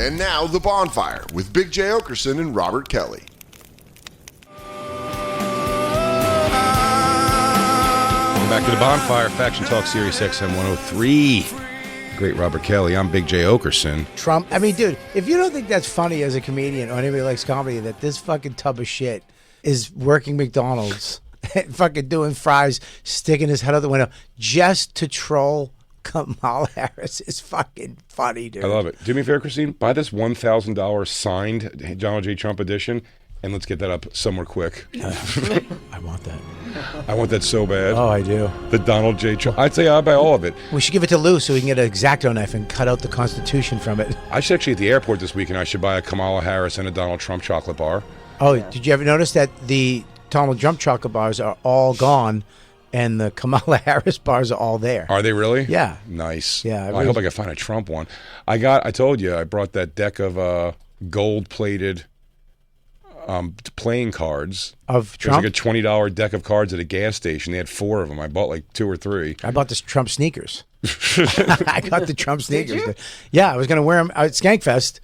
And now, The Bonfire with Big J. Okerson and Robert Kelly. Welcome back to The Bonfire, Faction Talk Sirius XM 103. Great Robert Kelly. I'm Big J. Okerson. Trump. I mean, dude, if you don't think that's funny as a comedian or anybody likes comedy, that this fucking tub of shit is working McDonald's, fucking doing fries, sticking his head out the window just to troll Kamala Harris is fucking funny, dude. I love it. Do me a favor, Christine. Buy this $1,000 signed Donald J. Trump edition, and let's get that up somewhere quick. I want that. I want that so bad. Oh, I do. The Donald J. Trump. I'd say I'll buy all of it. We should give it to Lou so we can get an X-Acto knife and cut out the Constitution from it. I should actually, at the airport this weekend, I should buy a Kamala Harris and a Donald Trump chocolate bar. Oh, did you ever notice that the Donald Trump chocolate bars are all gone and the Kamala Harris bars are all there? Are they really? Yeah. Nice. Yeah. I hope I can find a Trump one. I told you, I brought that deck of gold-plated playing cards. Of Trump? There's like a $20 deck of cards at a gas station. They had 4 of them. I bought like 2 or 3. I bought this Trump sneakers. I got the Trump sneakers. Did you? Yeah, I was going to wear them at Skankfest.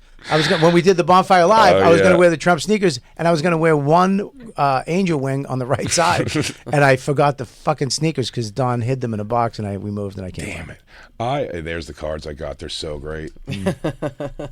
When we did the Bonfire Live, I was going to wear the Trump sneakers, and I was going to wear one angel wing on the right side, and I forgot the fucking sneakers because Don hid them in a box, and we moved, and I can't. Damn it! There's the cards I got. They're so great.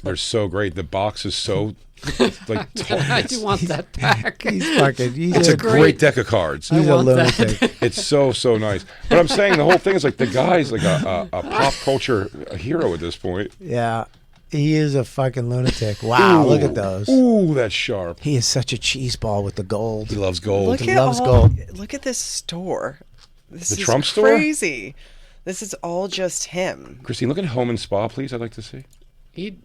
They're so great. The box is so like. I do want that pack. It's a great deck of cards. He's a lunatic. It's so nice. But I'm saying the whole thing is like the guy's like a pop culture hero at this point. Yeah. He is a fucking lunatic. Wow, look at those. Ooh, that's sharp. He is such a cheese ball with the gold. He loves gold. He loves gold. Look at this store. This the is Trump store? Crazy. This is all just him. Christine, look at Home and Spa, please. I'd like to see. He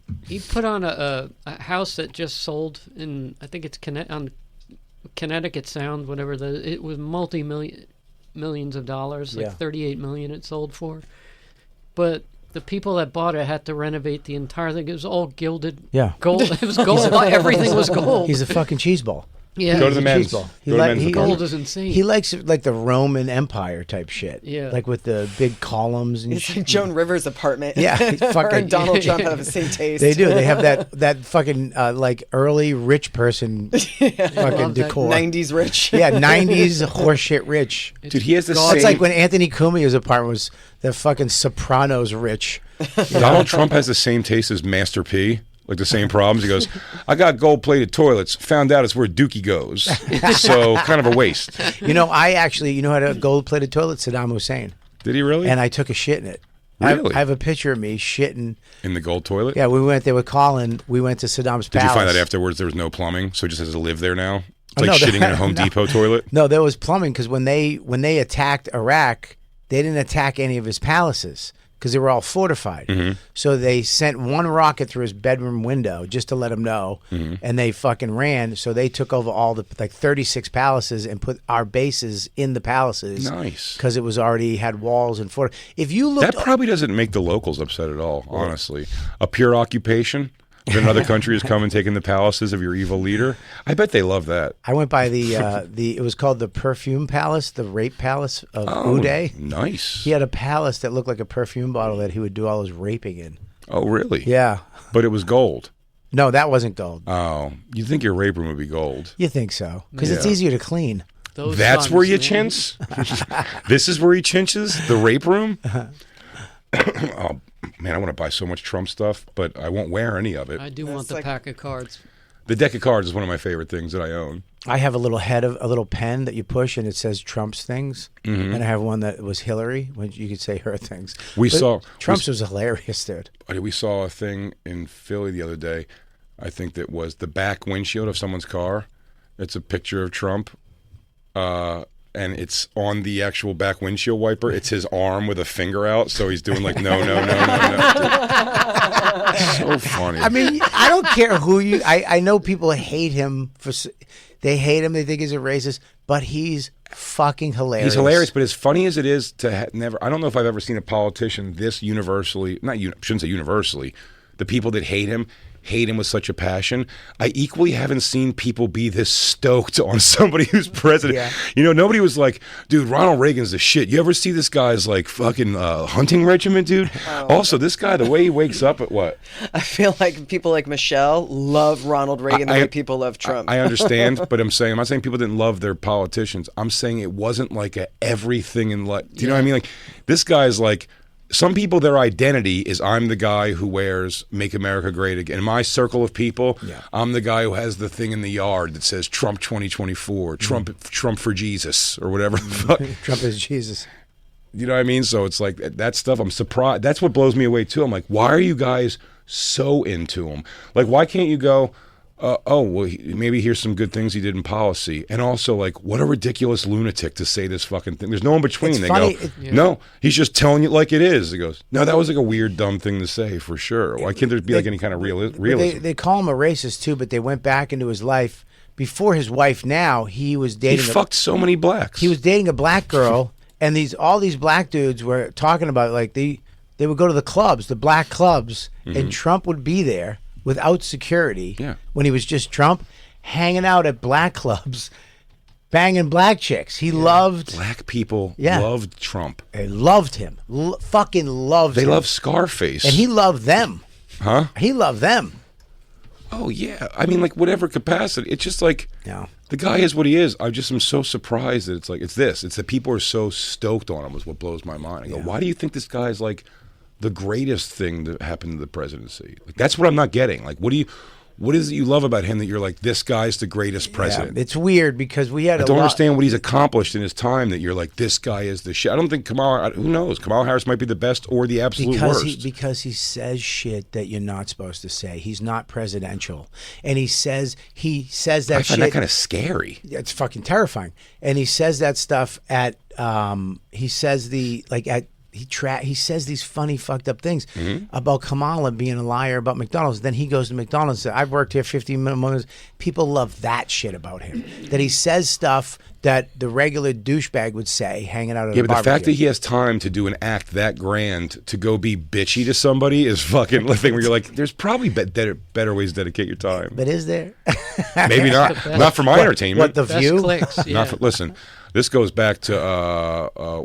put on a house that just sold in, I think it's on Connecticut Sound, whatever. It was millions of dollars, like $38 million it sold for. But the people that bought it had to renovate the entire thing. It was all gilded. Yeah. Gold. It was gold. Everything was gold. He's a fucking cheese ball. Yeah. Go to the men's. Gold is insane. He likes like the Roman Empire type shit. Yeah. Like with the big columns and It's shit. like Joan Rivers' apartment. Yeah. Her and Donald Trump have the same taste. They do. They have that fucking like early rich person fucking decor. 90s rich. Yeah, 90s horseshit rich. Dude, he has the same. It's like when Anthony Cumia's apartment was the fucking Sopranos rich. Donald Trump has the same taste as Master P. Like the same problems. He goes, I got gold-plated toilets. Found out it's where Dookie goes. So kind of a waste. You know, I actually, had a gold-plated toilet? Saddam Hussein. Did he really? And I took a shit in it. Really? I have a picture of me shitting. In the gold toilet? Yeah, we went there with Colin. We went to Saddam's palace. Did you find out afterwards there was no plumbing, so he just has to live there now? It's like no, shitting in a Home Depot toilet? No, there was plumbing because when they attacked Iraq, they didn't attack any of his palaces because they were all fortified. Mm-hmm. So they sent one rocket through his bedroom window just to let him know, and they fucking ran. So they took over all the 36 palaces and put our bases in the palaces. Nice. Because it was already had walls and fort. If you look, that probably doesn't make the locals upset at all, honestly. A pure occupation. Then another country has come and taken the palaces of your evil leader. I bet they love that. I went by it was called the Perfume Palace, the Rape Palace of Uday. Nice. He had a palace that looked like a perfume bottle that he would do all his raping in. Oh, really? Yeah. But it was gold. No, that wasn't gold. Oh, you think your rape room would be gold? You think so? Because it's easier to clean. That's where you chintz? This is where he chinches? The rape room? Oh, man, I want to buy so much Trump stuff, but I won't wear any of it. I do want the pack of cards. The deck of cards is one of my favorite things that I own. I have a little pen that you push and it says Trump's things, and I have one that was Hillary, when you could say her things. Trump's was hilarious, dude. We saw a thing in Philly the other day. I think that was the back windshield of someone's car. It's a picture of Trump. And it's on the actual back windshield wiper. It's his arm with a finger out, so he's doing like no. So funny. I mean, I don't care who you. I know people hate him they hate him. They think he's a racist, but he's fucking hilarious. He's hilarious, but as funny as it is to never. I don't know if I've ever seen a politician this universally. Shouldn't say universally. The people that hate him. hate him with such a passion. I equally haven't seen people be this stoked on somebody who's president. Yeah. You know, nobody was like, dude, Ronald Reagan's the shit. You ever see this guy's like fucking hunting regiment, dude? Also, this guy, the way he wakes up at what? I feel like people like Michelle love Ronald Reagan the way people love Trump. I understand, but I'm not saying people didn't love their politicians. I'm saying it wasn't like a everything in life. Do you know what I mean? Like, this guy's like, some people, their identity is I'm the guy who wears "Make America Great Again." In my circle of people, I'm the guy who has the thing in the yard that says Trump 2024, Trump for Jesus, or whatever the fuck. Trump is Jesus. You know what I mean? So it's like that stuff. I'm surprised. That's what blows me away too. I'm like, why are you guys so into him? Like, why can't you go, maybe here's some good things he did in policy. And also, like, what a ridiculous lunatic to say this fucking thing. There's no in between. It's They funny. go, no, he's just telling you like it is. He goes, no, that was like a weird, dumb thing to say for sure. Why can't there be like any kind of realism? They call him a racist too, but they went back into his life. Before his wife now, he was He dating fucked so many blacks. he was dating a black girl, and all these black dudes were talking about, like, they would go to the clubs, the black clubs, and Trump would be there without security when he was just Trump, hanging out at black clubs, banging black chicks. He loved Black people loved Trump. They loved him. Fucking loved him. They love Scarface. And he loved them. Huh? He loved them. Oh, yeah. I mean, like, whatever capacity. It's just like, the guy is what he is. I just am so surprised that it's like, it's that people are so stoked on him is what blows my mind. I go, why do you think this guy is like the greatest thing that happened to the presidency? Like, that's what I'm not getting. Like, what is it you love about him that you're like, this guy's the greatest president? Yeah, it's weird because we had I don't understand what he's accomplished in his time that you're like, this guy is the shit. I don't think who knows? Kamala Harris might be the best or the absolute worst. Because he says shit that you're not supposed to say. He's not presidential. And he says that I find that kind of scary. It's fucking terrifying. And he says that stuff at he says these funny fucked up things about Kamala being a liar about McDonald's. Then he goes to McDonald's and says, I've worked here 15 minutes. People love that shit about him. That he says stuff that the regular douchebag would say hanging out at a but barbecue. the fact that he has time to do an act that grand to go be bitchy to somebody is fucking the thing where you're like, there's probably better ways to dedicate your time. But is there? Maybe not. Not for my entertainment. What, the Best View? clicks, yeah. Listen, this goes back to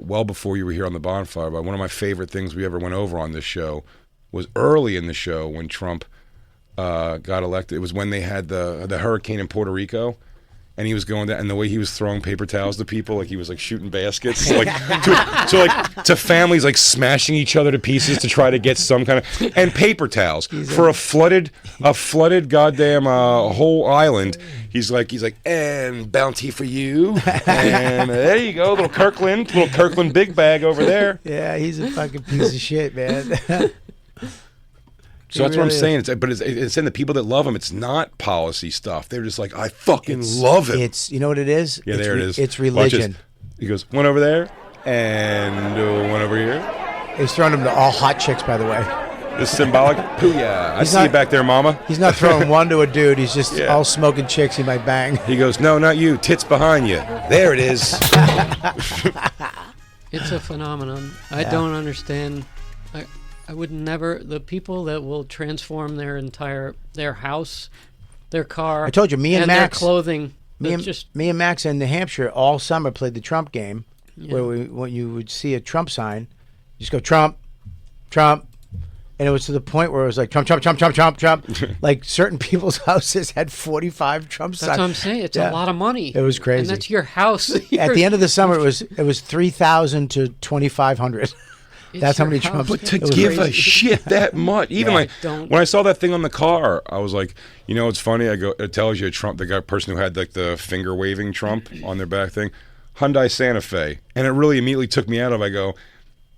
well before you were here on the Bonfire, but one of my favorite things we ever went over on this show was early in the show when Trump got elected. It was when they had the hurricane in Puerto Rico, and he was going down, and the way he was throwing paper towels to people, like he was like shooting baskets, like to families like smashing each other to pieces to try to get some kind of and paper towels for a flooded goddamn whole island. He's like, and bounty for you, and there you go, little Kirkland big bag over there. Yeah, he's a fucking piece of shit, man. So that's what I'm saying. It's in the people that love him. It's not policy stuff. They're just like, I fucking love him. It's, you know what it is? Yeah, it's there it is. It's religion. He goes, one over there and one over here. He's throwing them to all hot chicks, by the way. This symbolic. Pooyah. I see you back there, mama. He's not throwing one to a dude. He's just all smoking chicks he might bang. He goes, no, not you. Tits behind you. There it is. It's a phenomenon. I don't understand. I would never. The people that will transform their house, their car. I told you, me and Max, their clothing. Me and Max in New Hampshire all summer played the Trump game, where when you would see a Trump sign, you just go Trump, Trump, and it was to the point where it was like Trump, Trump, Trump, Trump, Trump, Trump. Like certain people's houses had 45 Trump signs. That's what I'm saying. It's a lot of money. It was crazy. And that's your house. At the end of the summer, it was 3,000 to 2,500. That's how many Trumps. But to give a shit that much, even when I saw that thing on the car, I was like, you know, it's funny. It tells you Trump, the person who had like the finger waving Trump on their back thing, Hyundai Santa Fe, and it really immediately took me out of. I go,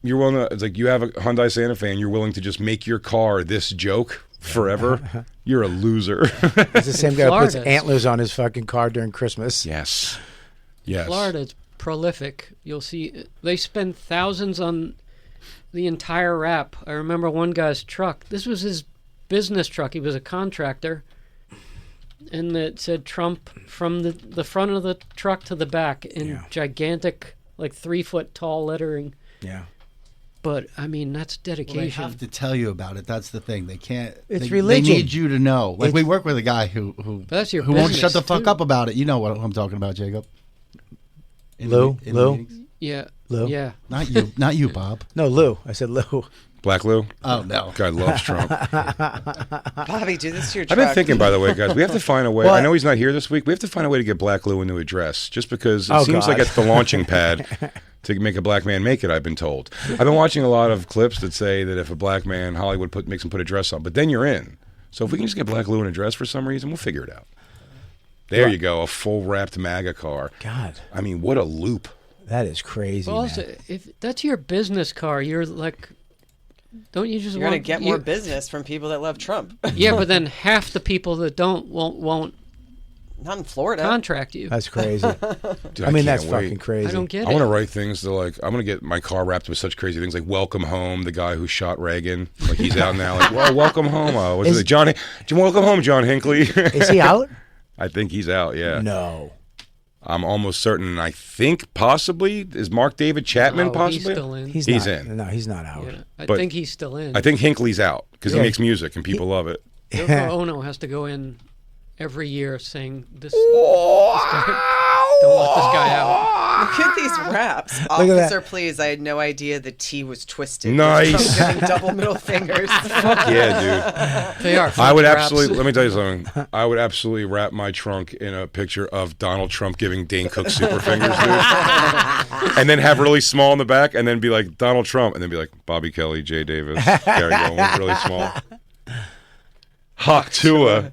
you're willing to? It's like you have a Hyundai Santa Fe, and you're willing to just make your car this joke forever. You're a loser. It's the same guy who puts antlers on his fucking car during Christmas. Yes. Florida's prolific. You'll see they spend thousands on the entire wrap. I remember one guy's truck. This was his business truck. He was a contractor. And it said Trump from the front of the truck to the back in gigantic, like 3-foot tall lettering. Yeah. But I mean, that's Well, dedication. they have to tell you about it. That's the thing. They can't. It's they religion. They need you to know. Like we work with a guy who That's your who won't business, shut the fuck too. up about it. You know what I'm talking about, Jacob? Lou? the Lou? meetings? Yeah. Lou? Yeah. Not you, Bob. No, Lou. I said Lou. Black Lou? Oh no. Guy loves Trump. Bobby, do this to your I've truck. been thinking, by the way, guys, we have to find a way. Well, I know he's not here this week. We have to find a way to get Black Lou a new address, just because it Oh, seems like God. it's the launching pad to make a black man make it. I've been told. I've been watching a lot of clips that say that if a black man, Hollywood makes him put a dress on, but then you're in. So if we can just get Black Lou an address for some reason, we'll figure it out. There you go, a full wrapped MAGA car. God, I mean, what a loop. that is crazy, Well, also, man. if that's your business car, you're like, don't you just You're want gonna get more business from people that love Trump. Yeah, but then half the people that don't won't Not in Florida. contract you. That's crazy. Dude, I mean, can't that's wait. fucking crazy. I don't get I it. want to write things that like I'm gonna get my car wrapped with such crazy things like "Welcome Home," the guy who shot Reagan, like he's out now. Like, well, welcome home. Was it John? Welcome home, John Hinckley. Is he out? I think he's out. Yeah, No. I'm almost certain. I think possibly is Mark David Chapman Oh, possibly. he's still in. He's He's not, in. No, he's not out. Yeah, I But- think he's still in. I think Hinckley's out because Yeah. he makes music and people love it. Yoko Ono has to go in every year saying this. Don't let this guy out. Look at these raps. at Officer, that. please. I had no idea the T was twisted. Nice. Trump giving double middle fingers. Yeah, dude. They are. I would raps. absolutely. Let me tell you something. I would absolutely wrap my trunk in a picture of Donald Trump giving Dane Cook super fingers, dude, and then have really small in the back, and then be like Donald Trump, and then be like Bobby Kelly, Jay Davis, Gary Goldman, really small. Hawk Tua.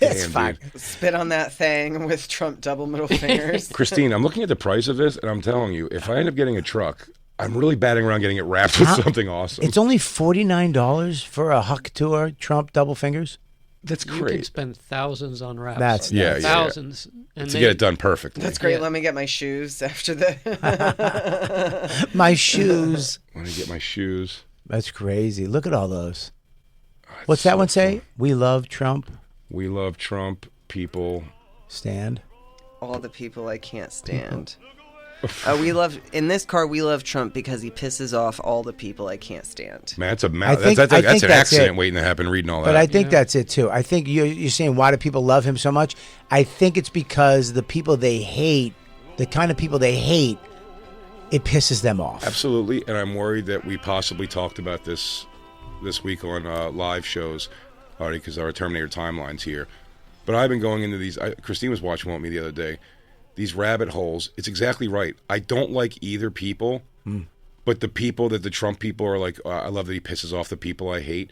It's Damn, fine. dude. Spit on that thing with Trump double middle fingers. Christine, I'm looking at the price of this, and I'm telling you, if I end up getting a truck, I'm really batting around getting it wrapped with something awesome. It's only $49 for a Huck Tour Trump double fingers. That's You can great. spend thousands on raps. That's Yeah, nuts. yeah. Thousands. And To get it done perfectly. That's great. Yeah. Let me get my shoes after the. My shoes. When I get my shoes. That's crazy. Look at all those. What's that one say? We love Trump. We love Trump. People. Stand. All the people I can't stand. We love in this car. We love Trump because he pisses off all the people I can't stand. Man, that's a I think- that's I think an that's accident it. waiting to happen. Reading all that. But I think that's it too. I think you're saying why do people love him so much? I think it's because the people they hate, the kind of people they hate, it pisses them off. Absolutely, and I'm worried that we possibly talked about this week on live shows, already because our Terminator timeline's here. But I've been going into these. Christine was watching with me the other day. These rabbit holes. It's exactly right. I don't like either people, but the people that the Trump people are like, I love that he pisses off the people I hate.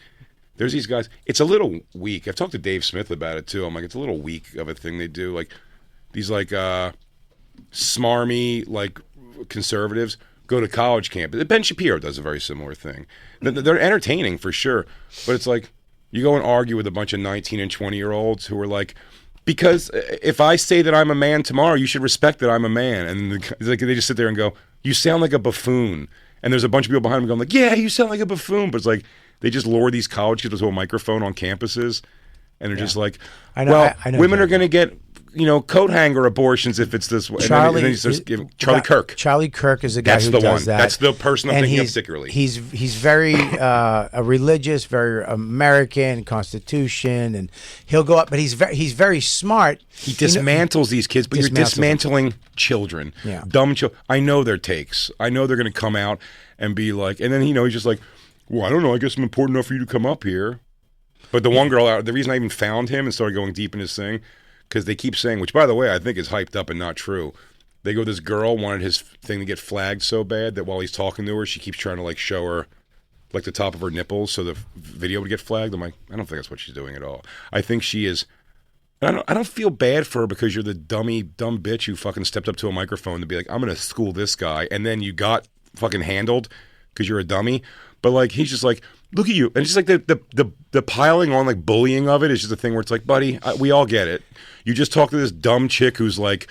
There's these guys. It's a little weak. I've talked to Dave Smith about it too. I'm like, it's a little weak of a thing they do. Like these like smarmy like conservatives go to college camp. Ben Shapiro does a very similar thing. They're entertaining for sure, but it's like you go and argue with a bunch of 19 and 20-year-olds who are like, because if I say that I'm a man tomorrow, you should respect that I'm a man. And they just sit there and go, you sound like a buffoon. And there's a bunch of people behind them going like, yeah, you sound like a buffoon. But it's like they just lure these college kids to a microphone on campuses. And they're just like, I know- well, I know women exactly. are going to get, coat hanger abortions if it's this way. Charlie, and then he starts giving, Charlie Kirk. Charlie Kirk is the guy That's who the does one. that. That's the person I'm And thinking of he's- particularly. He's very a religious, very American Constitution, and he'll go up. But he's very smart. He dismantles these kids, but you're Dismantles them. dismantling children, Yeah. dumb children. I know their takes. I know they're going to come out and be like, and then he's just like, well, I don't know. I guess I'm important enough for you to come up here. But the one girl, the reason I even found him and started going deep in his thing, because they keep saying, which by the way I think is hyped up and not true. They go, this girl wanted his thing to get flagged so bad that while he's talking to her, she keeps trying to like show her like the top of her nipples so the video would get flagged. I'm like, I don't think that's what she's doing at all. I think she is. I don't feel bad for her because you're the dumb bitch who fucking stepped up to a microphone to be like, I'm gonna school this guy, and then you got fucking handled because you're a dummy. But like he's just like, look at you, and it's just like the piling on like bullying of it is just a thing where it's like, buddy, we all get it. You just talk to this dumb chick who's like,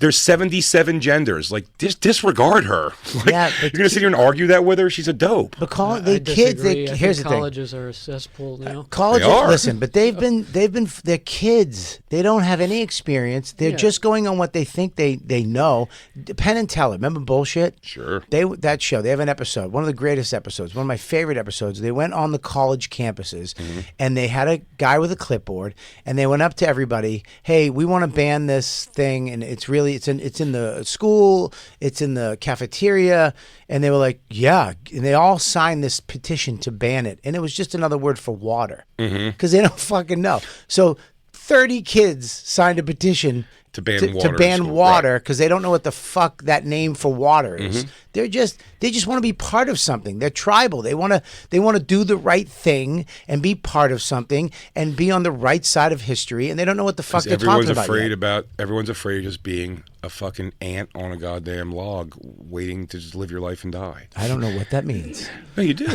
there's 77 genders. Like, disregard her. Like, Yeah, you're gonna sit here and argue that with her? She's a dope. But I kids. disagree. I Here's think the thing. colleges are a cesspool now. Colleges, They are. listen, but they're kids. They don't have any experience. They're just going on what they think they know. Penn and Teller, remember Bullshit? Sure. That show, they have an episode, one of the greatest episodes, one of my favorite episodes. They went on the college campuses and they had a guy with a clipboard and they went up to everybody, hey, we want to ban this thing, and it's in the school, it's in the cafeteria, and they were like, yeah, and they all signed this petition to ban it, and it was just another word for water because they don't fucking know. So 30 kids signed a petition To ban water to in ban school, water right. because they don't know what the fuck that name for water is. They just want to be part of something. They're tribal. They want to do the right thing and be part of something and be on the right side of history, and they don't know what the fuck they're talking about. Everyone's afraid of just being a fucking ant on a goddamn log, waiting to just live your life and die. I don't know what that means. No, you do.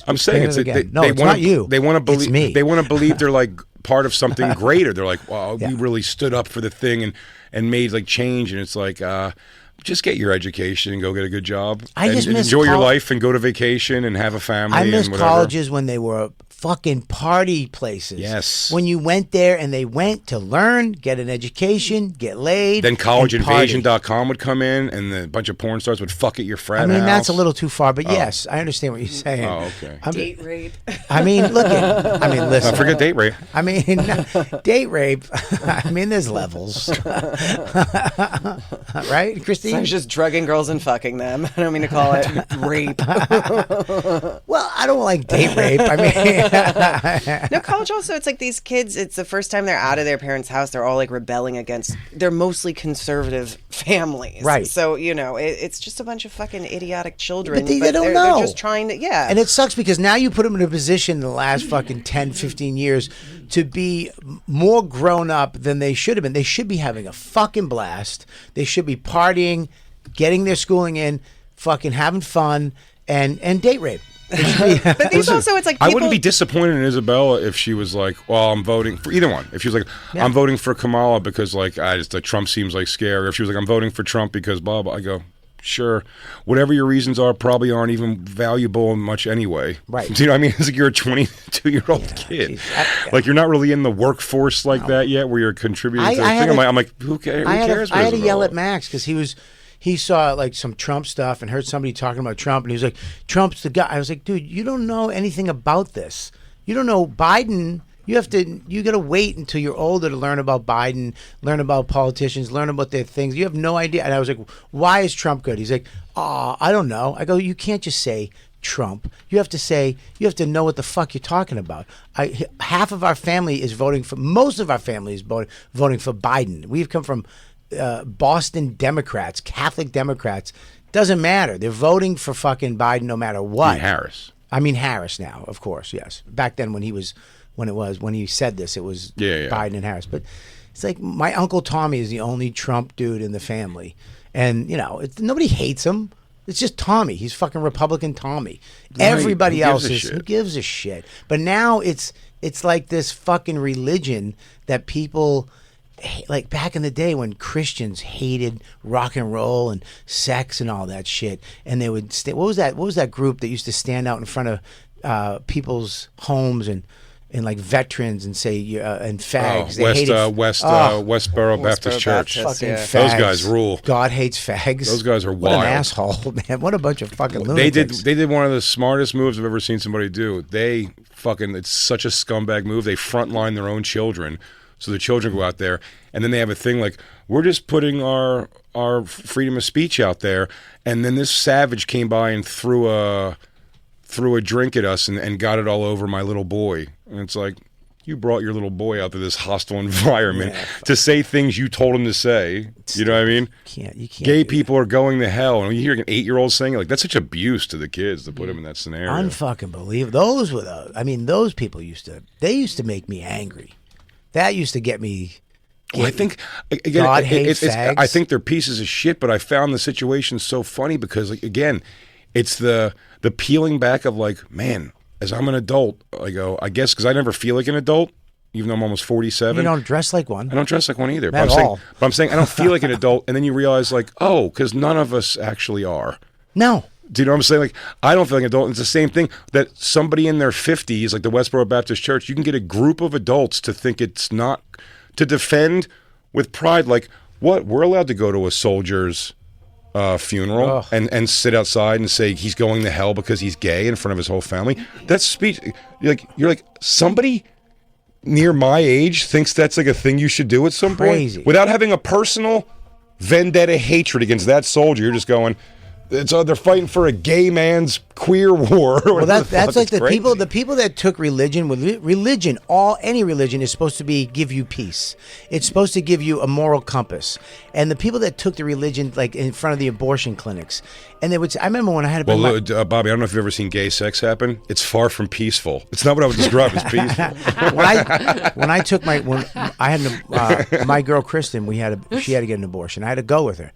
I'm saying it's not you. They want to believe. It's me. They want to believe they're like part of something greater. They're like, wow, we really stood up for the thing and made like change. And it's like, just get your education and go get a good job. I just and miss enjoy your life and go to vacation and have a family. I miss and whatever. colleges when they were fucking party places. Yes. When you went there and they went to learn, get an education, get laid. Then and party. collegeinvasion.com would come in and a bunch of porn stars would fuck at your frat house. That's a little too far, but yes, I understand what you're saying. Oh, okay. Date rape. Listen. Don't forget date rape. Date rape. There's levels. Right, Christine? I was just drugging girls and fucking them. I don't mean to call it rape. Well, I don't like date rape. No, college also, it's like these kids, it's the first time they're out of their parents' house. They're all like rebelling against, they're mostly conservative families. Right. So, it's just a bunch of fucking idiotic children. But they don't know. They're just trying to, And it sucks because now you put them in a position in the last fucking 10, 15 years to be more grown up than they should have been. They should be having a fucking blast. They should be partying, getting their schooling in, fucking having fun, and date rape. But these also, it's like people... I wouldn't be disappointed in Isabella if she was like, well, I'm voting for either one. If she was like, I'm voting for Kamala because like Trump seems like scary. Or if she was like, I'm voting for Trump because blah, blah. I go, sure. Whatever your reasons are probably aren't even valuable much anyway. Right. Do you know what I mean? It's like you're a 22-year-old kid. Geez. Like you're not really in the workforce like that yet where you're contributing to the thing. I'm like, who cares? I had to yell at Max because he saw like some Trump stuff and heard somebody talking about Trump, and he was like, Trump's the guy. I was like, dude, you don't know anything about this. You don't know Biden. You got to wait until you're older to learn about Biden, learn about politicians, learn about their things. You have no idea. And I was like, why is Trump good? He's like, I don't know. I go, you can't just say Trump. You have to know what the fuck you're talking about. Half of our family is voting for, most of our family is voting for Biden. We've come from Boston Democrats, Catholic Democrats. Doesn't matter. They're voting for fucking Biden no matter what. Harris. I mean Harris now, of course, yes. Back then when he said this, it was Biden and Harris. But it's like my Uncle Tommy is the only Trump dude in the family. And, nobody hates him. It's just Tommy. He's fucking Republican Tommy. Right. Everybody else who gives a shit. But now it's like this fucking religion that people... Like back in the day when Christians hated rock and roll and sex and all that shit, and they would what was that group that used to stand out in front of people's homes and like veterans and say and fags. Westboro Baptist Church. Fucking fags. Those guys rule. God hates fags. Those guys are what wild. An asshole, man. What a bunch of fucking lunatics. They did one of the smartest moves I've ever seen somebody do. It's such a scumbag move. They frontline their own children. So the children go out there, and then they have a thing like, we're just putting our freedom of speech out there, and then this savage came by and threw a drink at us and got it all over my little boy. And it's like, you brought your little boy out to this hostile environment to say things you told him to say. You know what I mean? You can't. Gay people are going to hell. And when you hear an 8-year-old saying it, like, that's such abuse to the kids to put them in that scenario. Unfucking believable. Those were those people used to make me angry. That used to get me. Well, I think again, God hates fags. I think they're pieces of shit, but I found the situation so funny because, like, again, it's the peeling back of like, man, as I'm an adult, I go, I guess because I never feel like an adult. even though I'm almost 47. You don't dress like one. I don't dress like one either. Not But at all. I'm saying I don't feel like an adult, and then you realize, like, oh, because none of us actually are. No. Do you know what I'm saying? Like, I don't feel like an adult. It's the same thing that somebody in their 50s, like the Westboro Baptist Church, you can get a group of adults to think it's not, to defend with pride, like, what? We're allowed to go to a soldier's funeral and sit outside and say he's going to hell because he's gay in front of his whole family. That's speech. You're like, somebody near my age thinks that's like a thing you should do at some Crazy. point without having a personal vendetta hatred against that soldier. You're just going, they're fighting for a gay man's queer war. Well, that's like the crazy. people that took religion. With religion, any religion is supposed to give you peace. It's supposed to give you a moral compass. And the people that took the religion, like in front of the abortion clinics, and they would. I remember when I had. Well, Bobby, I don't know if you've ever seen gay sex happen. It's far from peaceful. It's not what I would describe as peaceful. when I had my girl Kristen, she had to get an abortion. I had to go with her.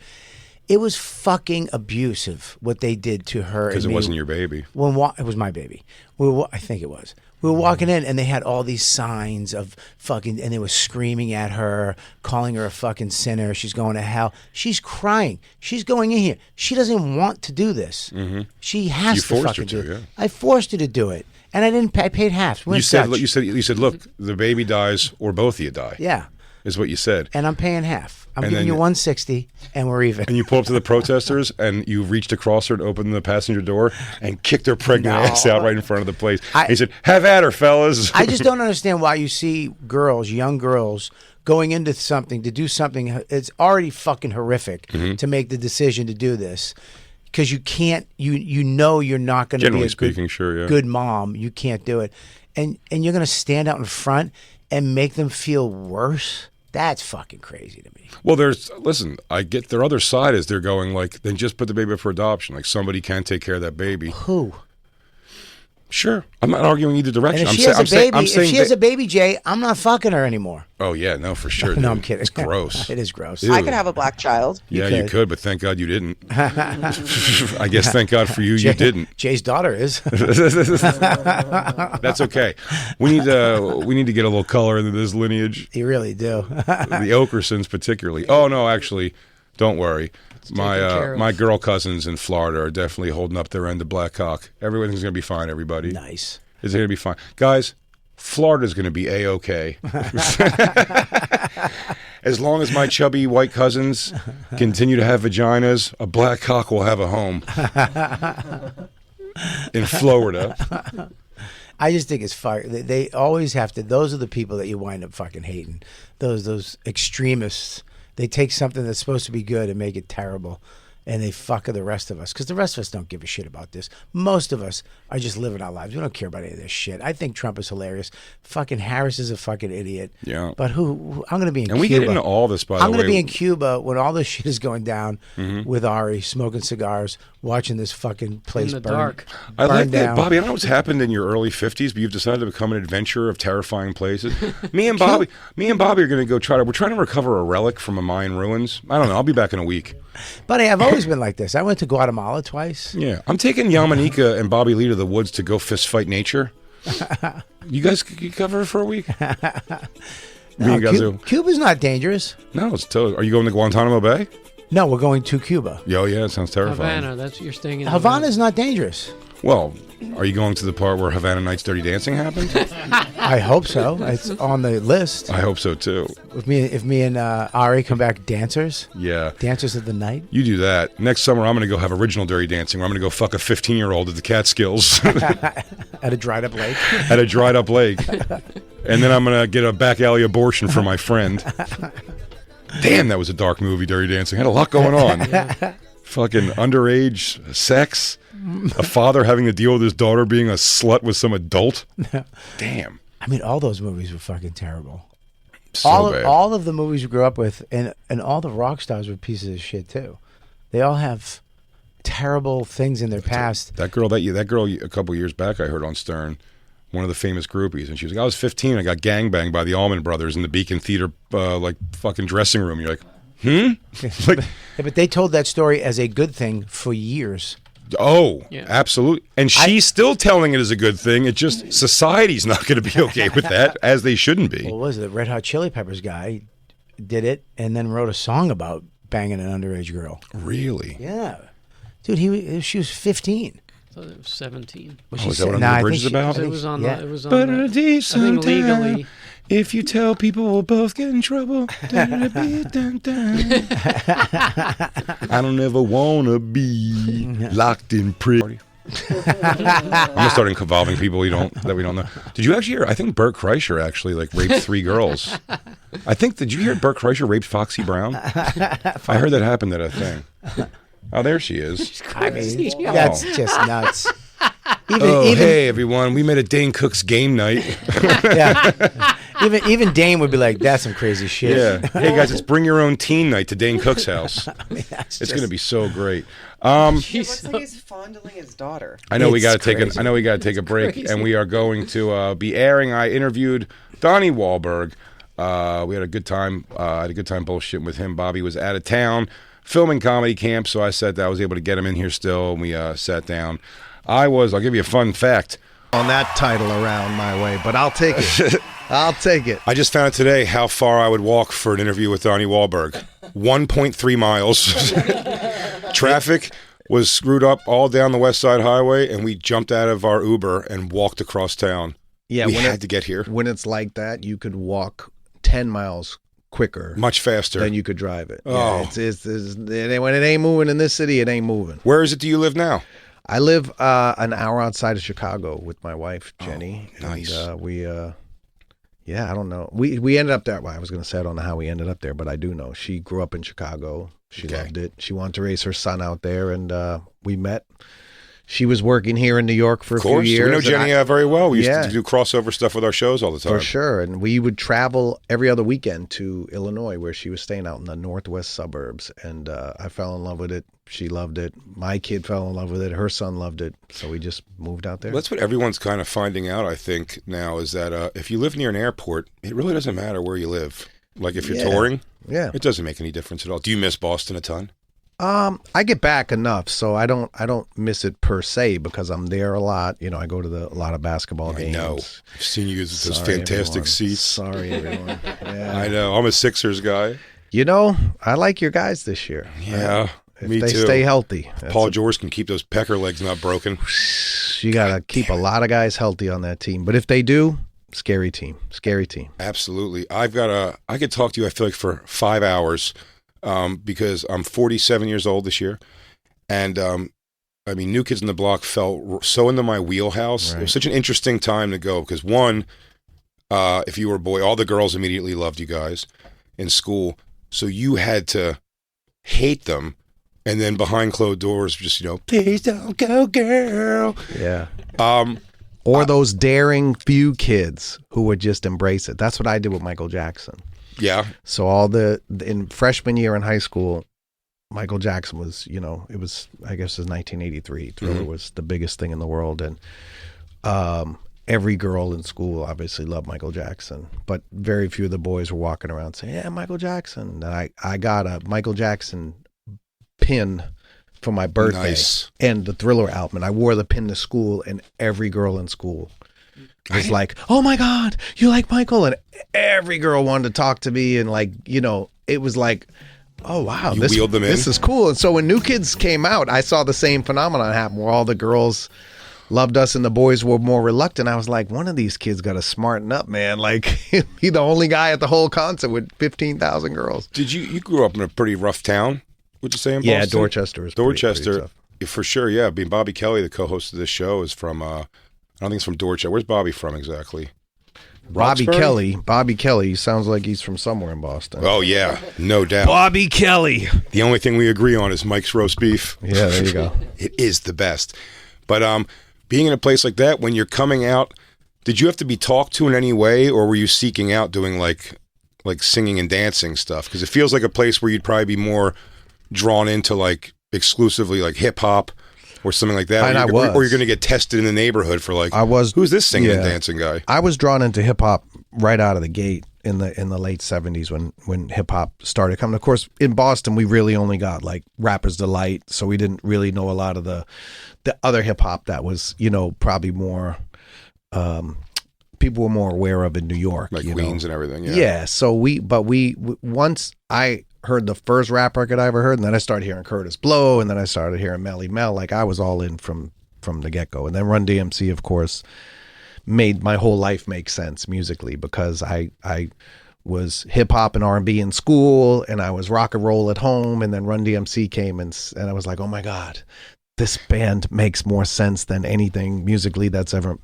It was fucking abusive what they did to her. Because it wasn't your baby. It was my baby. I think it was. We were walking in, and they had all these signs of fucking, and they were screaming at her, calling her a fucking sinner. She's going to hell. She's crying. She's going in here. She doesn't want to do this. Mm-hmm. She has to forced fucking her to, do it. yeah. I forced her to do it, and I paid half. You said, look, the baby dies or both of you die. Yeah. Is what you said. And I'm paying half. I'm And giving then- you 160, and we're even. And you pull up to the protesters, and you reached across her to open the passenger door and kicked her pregnant ass out right in front of the place. And he said, "Have at her, fellas." I just don't understand why you see young girls, going into something to do something. It's already fucking horrific to make the decision to do this, because you can't. You know you're not going to be Generally a speaking, sure, yeah. good mom. You can't do it, and you're going to stand out in front and make them feel worse. That's fucking crazy to me. Well, I get their other side is they're going like, then just put the baby up for adoption. Like somebody can take care of that baby. Who? Sure. I'm not arguing either direction. And if she has a baby, Jay, I'm not fucking her anymore. Oh, yeah, no, for sure. No, dude. I'm kidding. It's gross. It is gross. Ew. I could have a black child. Yeah, you could, but thank God you didn't. I guess thank God for you, you didn't. Jay's daughter is. That's okay. We need to get a little color into this lineage. You really do. The Okersons particularly. Oh no, actually, don't worry. taken care of. My girl cousins in Florida are definitely holding up their end of Black Hawk. Everything's gonna be fine, everybody. Nice. Is it gonna be fine, guys? Florida's gonna be a-okay. As long as my chubby white cousins continue to have vaginas, a Black Hawk will have a home in Florida. I just think it's fire. They always have to. Those are the people that you wind up fucking hating. Those extremists. They take something that's supposed to be good and make it terrible, and they fuck the rest of us. Because the rest of us don't give a shit about this. Most of us are just living our lives. We don't care about any of this shit. I think Trump is hilarious. Fucking Harris is a fucking idiot. Yeah. But who I'm going to be in Cuba. And we get into all this, by the way. I'm going to be in Cuba when all this shit is going down with Ari, smoking cigars, watching this fucking place In the burn. dark. I like burn that, down. Bobby. I don't know what's happened in your early 50s, but you've decided to become an adventurer of terrifying places. Me and Bobby are going to go we're trying to recover a relic from a Mayan ruins. I don't know. I'll be back in a week. Buddy, I've always been like this. I went to Guatemala twice. Yeah, I'm taking Yamanika and Bobby Lee to the woods to go fist fight nature. You guys cover it for a week? No, you guys do? Cuba's not dangerous. No, it's totally. Are you going to Guantanamo Bay? No, we're going to Cuba. Yo, yeah, it sounds terrifying. Havana, that's you're staying in Havana's not dangerous. Well, are you going to the part where Havana Nights Dirty Dancing happened? I hope so. It's on the list. I hope so too. If me and Ari come back dancers, Yeah. dancers of the night. You do that. Next summer, I'm going to go have original dirty dancing where I'm going to go fuck a 15-year-old at the Catskills At a dried up lake. at a dried up lake. And then I'm going to get a back alley abortion for my friend. Damn, that was a dark movie, Dirty Dancing. Had a lot going on. Fucking underage sex. A father having to deal with his daughter being a slut with some adult. Damn. I mean, all those movies were fucking terrible. So bad. all of the movies we grew up with, and all the rock stars were pieces of shit too. They all have terrible things in their past. That girl a couple years back, I heard on Stern, one of the famous groupies, and she was like, I was 15, I got gangbanged by the Allman Brothers in the Beacon Theater, like fucking dressing room. You're like, Yeah, but they told that story as a good thing for years. Oh, Yeah. absolutely. And she's still telling it as a good thing. It's just society's not going to be okay with that, as they shouldn't be. What was it? The Red Hot Chili Peppers guy did it and then wrote a song about banging an underage girl. Really? Yeah. Dude, she was 15. So it was 17. Oh, is that what Under the Bridge is about? It was on yeah. the. It was on. But the, a decent I think legally. time, if you tell people, we'll both get in trouble. I don't ever want to be locked in prison. I'm gonna start involving people we don't know. Did you actually hear? I think Bert Kreischer actually like raped 3 girls. Did you hear Bert Kreischer raped Foxy Brown? I heard that happened at a thing. Oh, there she is. I mean, that's just nuts. Hey everyone, we met at Dane Cook's game night. Yeah. Even Dane would be like, "That's some crazy shit." Yeah. Hey guys, it's bring your own teen night to Dane Cook's house. It's going to be so great. It looks like he's fondling his daughter. I know we It's got to take crazy. I know we got to take a break, and we are going to be airing. I interviewed Donnie Wahlberg. We had a good time. I had a good time bullshitting with him. Bobby was out of town filming comedy camp, so I said that I was able to get him in here still, and we sat down. I'll give you a fun fact. On that title around my way, but I'll take it. I'll take it. I just found out today how far I would walk for an interview with Donnie Wahlberg. 1.3 miles. Traffic was screwed up all down the West Side Highway, and we jumped out of our Uber and walked across town. Yeah, we had to get here. When it's like that, you could walk 10 miles quicker. Much faster. Than you could drive it. Oh. Yeah, when it ain't moving in this city, it ain't moving. Where is it do you live now? I live an hour outside of Chicago with my wife, Jenny. Oh, nice. And I don't know. We ended up there. Well, I was going to say I don't know how we ended up there, but I do know. She grew up in Chicago. She loved it. She wanted to raise her son out there, and we met. She was working here in New York for a few years. We know Jenny very well. We used Yeah. to do crossover stuff with our shows all the time. For sure. And we would travel every other weekend to Illinois, where she was staying out in the northwest suburbs. And I fell in love with it. She loved it. My kid fell in love with it. Her son loved it. So we just moved out there. That's what everyone's kind of finding out, I think, now, is that if you live near an airport, it really doesn't matter where you live. Like if you're touring, it doesn't make any difference at all. Do you miss Boston a ton? I get back enough, so I don't miss it per se because I'm there a lot. You know, I go to a lot of basketball games. I know. I've seen you use those Sorry, fantastic everyone. seats. Sorry, everyone. Yeah. I know. I'm a Sixers guy. You know, I like your guys this year. Yeah, If me they too. stay healthy. Paul George can keep those pecker legs not broken. You got to keep a lot of guys healthy on that team. But if they do, scary team. Scary team. Absolutely. I could talk to you, I feel like, for 5 hours because I'm 47 years old this year. And, New Kids on the Block fell so into my wheelhouse. Right. It was such an interesting time to go because, one, if you were a boy, all the girls immediately loved you guys in school. So you had to hate them. And then behind closed doors, just, please don't go, girl. Yeah. Or those daring few kids who would just embrace it. That's what I did with Michael Jackson. Yeah. So in freshman year in high school, Michael Jackson was, it was 1983. Thriller was the biggest thing in the world. And every girl in school obviously loved Michael Jackson. But very few of the boys were walking around saying, yeah, Michael Jackson. And I got a Michael Jackson pin for my birthday and the Thriller album. And I wore the pin to school, and every girl in school was like, oh my God, you like Michael? And every girl wanted to talk to me. And it was like, oh wow, this is cool. And so when New Kids came out, I saw the same phenomenon happen where all the girls loved us and the boys were more reluctant. I was like, one of these kids got to smarten up, man. Like, be the only guy at the whole concert with 15,000 girls. Did you grew up in a pretty rough town? Would you say in Boston? Yeah, Dorchester is Dorchester, pretty tough. For sure. Yeah, Bobby Kelly, the co-host of this show, is from. I don't think it's from Dorchester. Where's Bobby from exactly? Bobby Roxbury? Kelly sounds like he's from somewhere in Boston. Oh yeah, no doubt. Bobby Kelly. The only thing we agree on is Mike's roast beef. Yeah, there you go. It is the best. But being in a place like that, when you're coming out, did you have to be talked to in any way, or were you seeking out doing like singing and dancing stuff? Because it feels like a place where you'd probably be more drawn into like exclusively like hip hop or something like that. Or you're going to get tested in the neighborhood for who's this singing and dancing guy? I was drawn into hip hop right out of the gate, in the late 70s when hip hop started coming. Of course, in Boston, we really only got like Rapper's Delight, so we didn't really know a lot of the other hip hop that was, probably more people were more aware of in New York, like Queens and everything. Yeah. Yeah. So once I heard the first rap record I ever heard, and then I started hearing Curtis Blow, and then I started hearing Melly Mel. Like I was all in from the get go, and then Run DMC, of course, made my whole life make sense musically because I was hip hop and R&B in school, and I was rock and roll at home, and then Run DMC came and I was like, oh my God, this band makes more sense than anything musically that's ever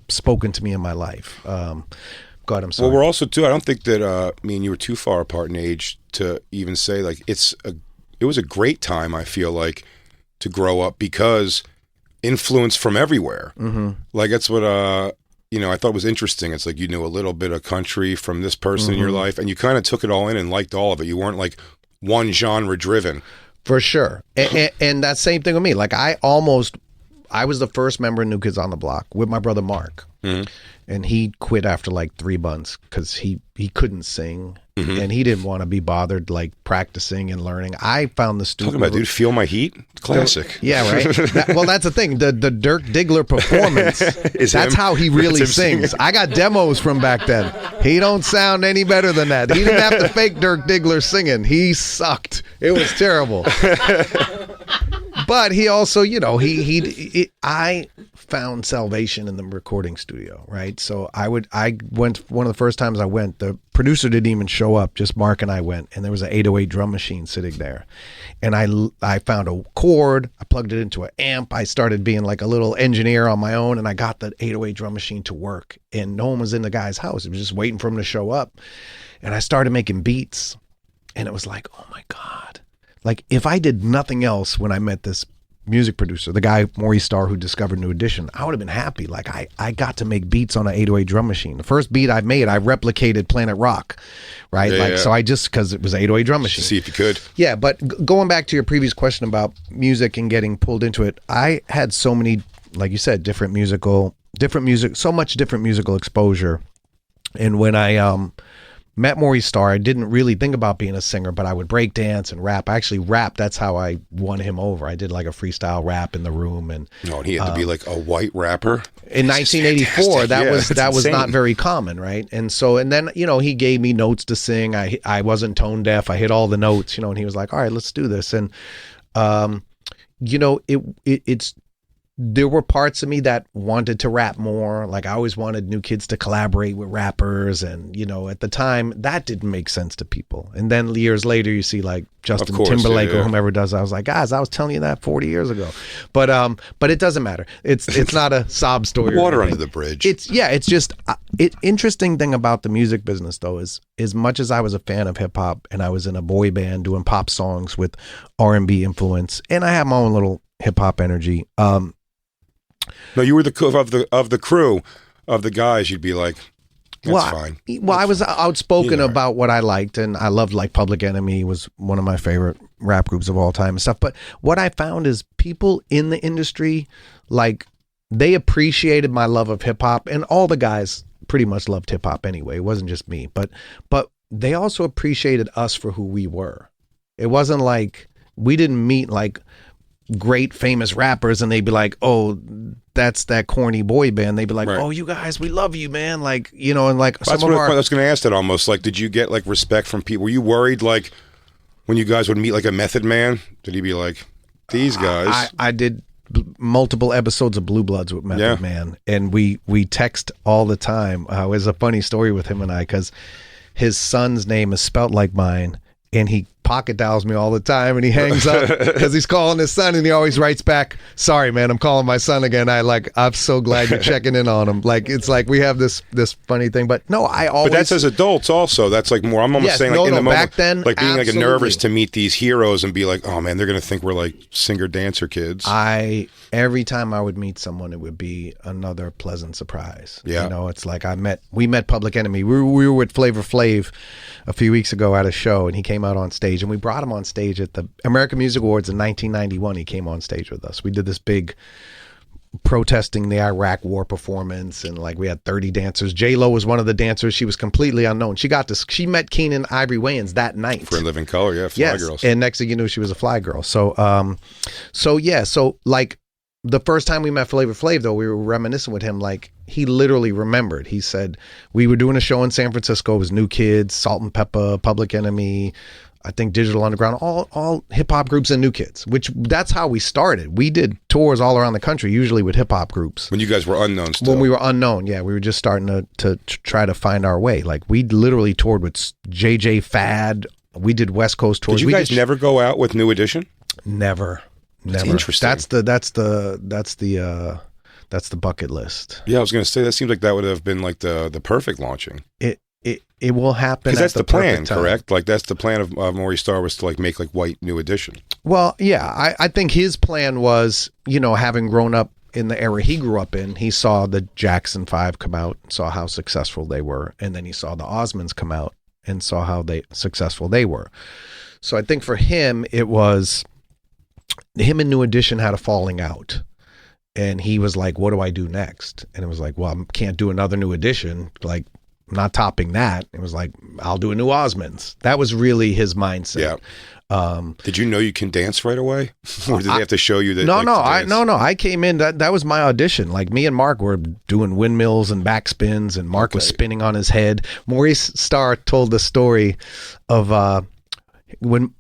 spoken to me in my life. God, I'm sorry. Well, we're also too. I don't think that me and you were too far apart in age to even say like it was a great time. I feel like to grow up because influence from everywhere. Mm-hmm. Like that's what I thought was interesting. It's like you knew a little bit of country from this person in your life, and you kind of took it all in and liked all of it. You weren't like one genre driven. For sure, and that same thing with me. Like I was the first member of New Kids on the Block with my brother Mark, and he quit after like 3 months because he couldn't sing. And he didn't want to be bothered like practicing and learning. I found the studio. Talking about, dude, Feel My Heat? Classic. Yeah, right. That's the thing. The Dirk Diggler performance, that's how he really sings. I got demos from back then. He don't sound any better than that. He didn't have to fake Dirk Diggler singing. He sucked. It was terrible. But he also, I found salvation in the recording studio, right? So I went, one of the first times I went, the producer didn't even show up, just Mark and I went, and there was an 808 drum machine sitting there. And I found a chord, I plugged it into an amp, I started being like a little engineer on my own, and I got the 808 drum machine to work. And no one was in the guy's house. It was just waiting for him to show up. And I started making beats, and it was like, oh my God. Like if I did nothing else when I met this music producer, the guy Maurice Starr who discovered New Edition, I would have been happy. Like I got to make beats on an 808 drum machine. The first beat I made, I replicated Planet Rock, right? Yeah. So I just, because it was 808 drum machine. To see if you could. Yeah, but going back to your previous question about music and getting pulled into it, I had so many, like you said, different music, so much different musical exposure. And when I met Maurice Starr, I didn't really think about being a singer, but I would break dance and rap. I actually rapped. That's how I won him over. I did like a freestyle rap in the room, and he had to be like a white rapper in 1984. That was not very common, right? And then he gave me notes to sing. I wasn't tone deaf. I hit all the notes, and he was like, all right, let's do this. And it's there were parts of me that wanted to rap more. Like I always wanted New Kids to collaborate with rappers, and at the time that didn't make sense to people. And then years later you see like Justin Timberlake or whomever does. I was like, guys, I was telling you that 40 years ago. But it doesn't matter. It's not a sob story. Water under the bridge. It's just interesting thing about the music business though is as much as I was a fan of hip hop and I was in a boy band doing pop songs with R&B influence, and I have my own little hip hop energy. No, you were the crew of the guys. You'd be like, that's fine. Well, I was outspoken about what I liked, and I loved like Public Enemy was one of my favorite rap groups of all time and stuff. But what I found is people in the industry, like they appreciated my love of hip hop, and all the guys pretty much loved hip hop anyway. It wasn't just me, but they also appreciated us for who we were. It wasn't like we didn't meet like great famous rappers and they'd be like, oh, that's that corny boy band. They'd be like, oh, you guys, we love you, man. Like, and like that's what I was going to ask that almost. Like, did you get like respect from people? Were you worried like when you guys would meet like a Method Man? Did he be like, these guys? I did multiple episodes of Blue Bloods with Method Man, and we text all the time. It was a funny story with him and I, because his son's name is spelt like mine, and he pocket dials me all the time, and he hangs up because he's calling his son, and he always writes back, sorry man, I'm calling my son again. I'm so glad you're checking in on him. Like it's like we have this funny thing, but no, but that's as adults also. That's like more, I'm almost saying like in the moment, back then, like being like nervous to meet these heroes and be like, oh man, they're gonna think we're like singer dancer kids. Every time I would meet someone, it would be another pleasant surprise. Yeah. It's like we met Public Enemy. We were with Flavor Flav a few weeks ago at a show, and he came out on stage, and we brought him on stage at the American Music Awards in 1991. He came on stage with us. We did this big protesting the Iraq war performance, and like we had 30 dancers. J-Lo was one of the dancers. She was completely unknown. She met Keenan Ivory Wayans that night. For In Living Color, yeah, Fly Girls. And next thing you knew, she was a Fly Girl. So like the first time we met Flavor Flav, though, we were reminiscing with him. Like, he literally remembered. He said, we were doing a show in San Francisco. It was New Kids, Salt and Pepper, Public Enemy, I think Digital Underground, all hip-hop groups and New Kids, which that's how we started. We did tours all around the country, usually with hip-hop groups. When you guys were unknown still. When we were unknown, yeah. We were just starting to try to find our way. Like, we literally toured with JJ Fad. We did West Coast tours. Did you guys never go out with New Edition? Never. That's interesting. That's the bucket list. Yeah, I was going to say that seems like that would have been like the perfect launching. It will happen. Because that's the plan, time. Correct? Like that's the plan of Maurice Starr was to like make like white New Edition. Well, yeah, I think his plan was, having grown up in the era he grew up in, he saw the Jackson 5 come out, saw how successful they were, and then he saw the Osmonds come out and saw how successful they were. So I think for him, it was him and New Edition had a falling out. And he was like, what do I do next? And it was like, well, I can't do another New Edition. Like, I'm not topping that. It was like, I'll do a new Osmonds. That was really his mindset. Yeah. Did you know you can dance right away? Or did they have to show you that? No, I came in, that was my audition. Like, me and Mark were doing windmills and backspins, and Mark was spinning on his head. Maurice Starr told the story of when,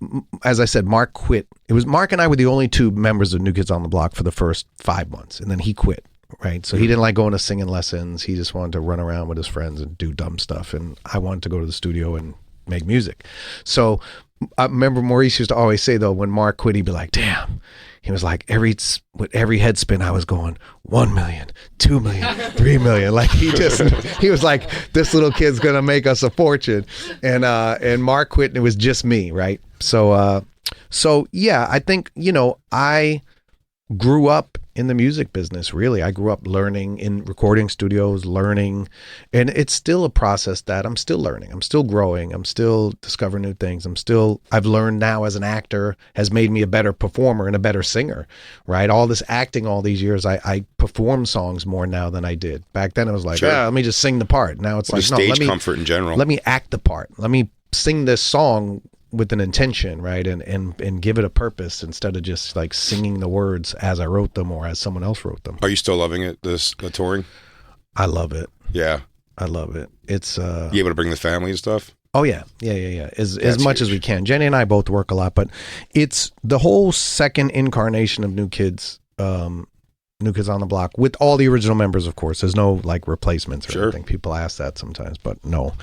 as I said, Mark quit. It was Mark and I were the only two members of New Kids on the Block for the first 5 months, and then he quit. Right. So he didn't like going to singing lessons. He just wanted to run around with his friends and do dumb stuff. And I wanted to go to the studio and make music. So I remember Maurice used to always say, though, when Mark quit, he'd be like, damn. He was like, with every head spin, I was going 1 million, 2 million, 3 million. Like he was like, this little kid's going to make us a fortune. And Mark quit and it was just me. Right. So yeah, I think, I grew up in the music business, really. I grew up learning in recording studios, and it's still a process that I'm still learning. I'm still growing. I'm still discovering new things. I've learned now as an actor has made me a better performer and a better singer, right? All this acting all these years, I perform songs more now than I did. Back then it was like, let me just sing the part. Now it's like, stage comfort in general. Let me act the part. Let me sing this song with an intention, right? And give it a purpose instead of just like singing the words as I wrote them or as someone else wrote them. Are you still loving it, the touring? I love it. Yeah. I love it. It's you able to bring the family and stuff? Oh yeah. As much as we can. Jenny and I both work a lot, but it's the whole second incarnation of New Kids on the Block with all the original members, of course. There's no like replacements or anything. People ask that sometimes, but no.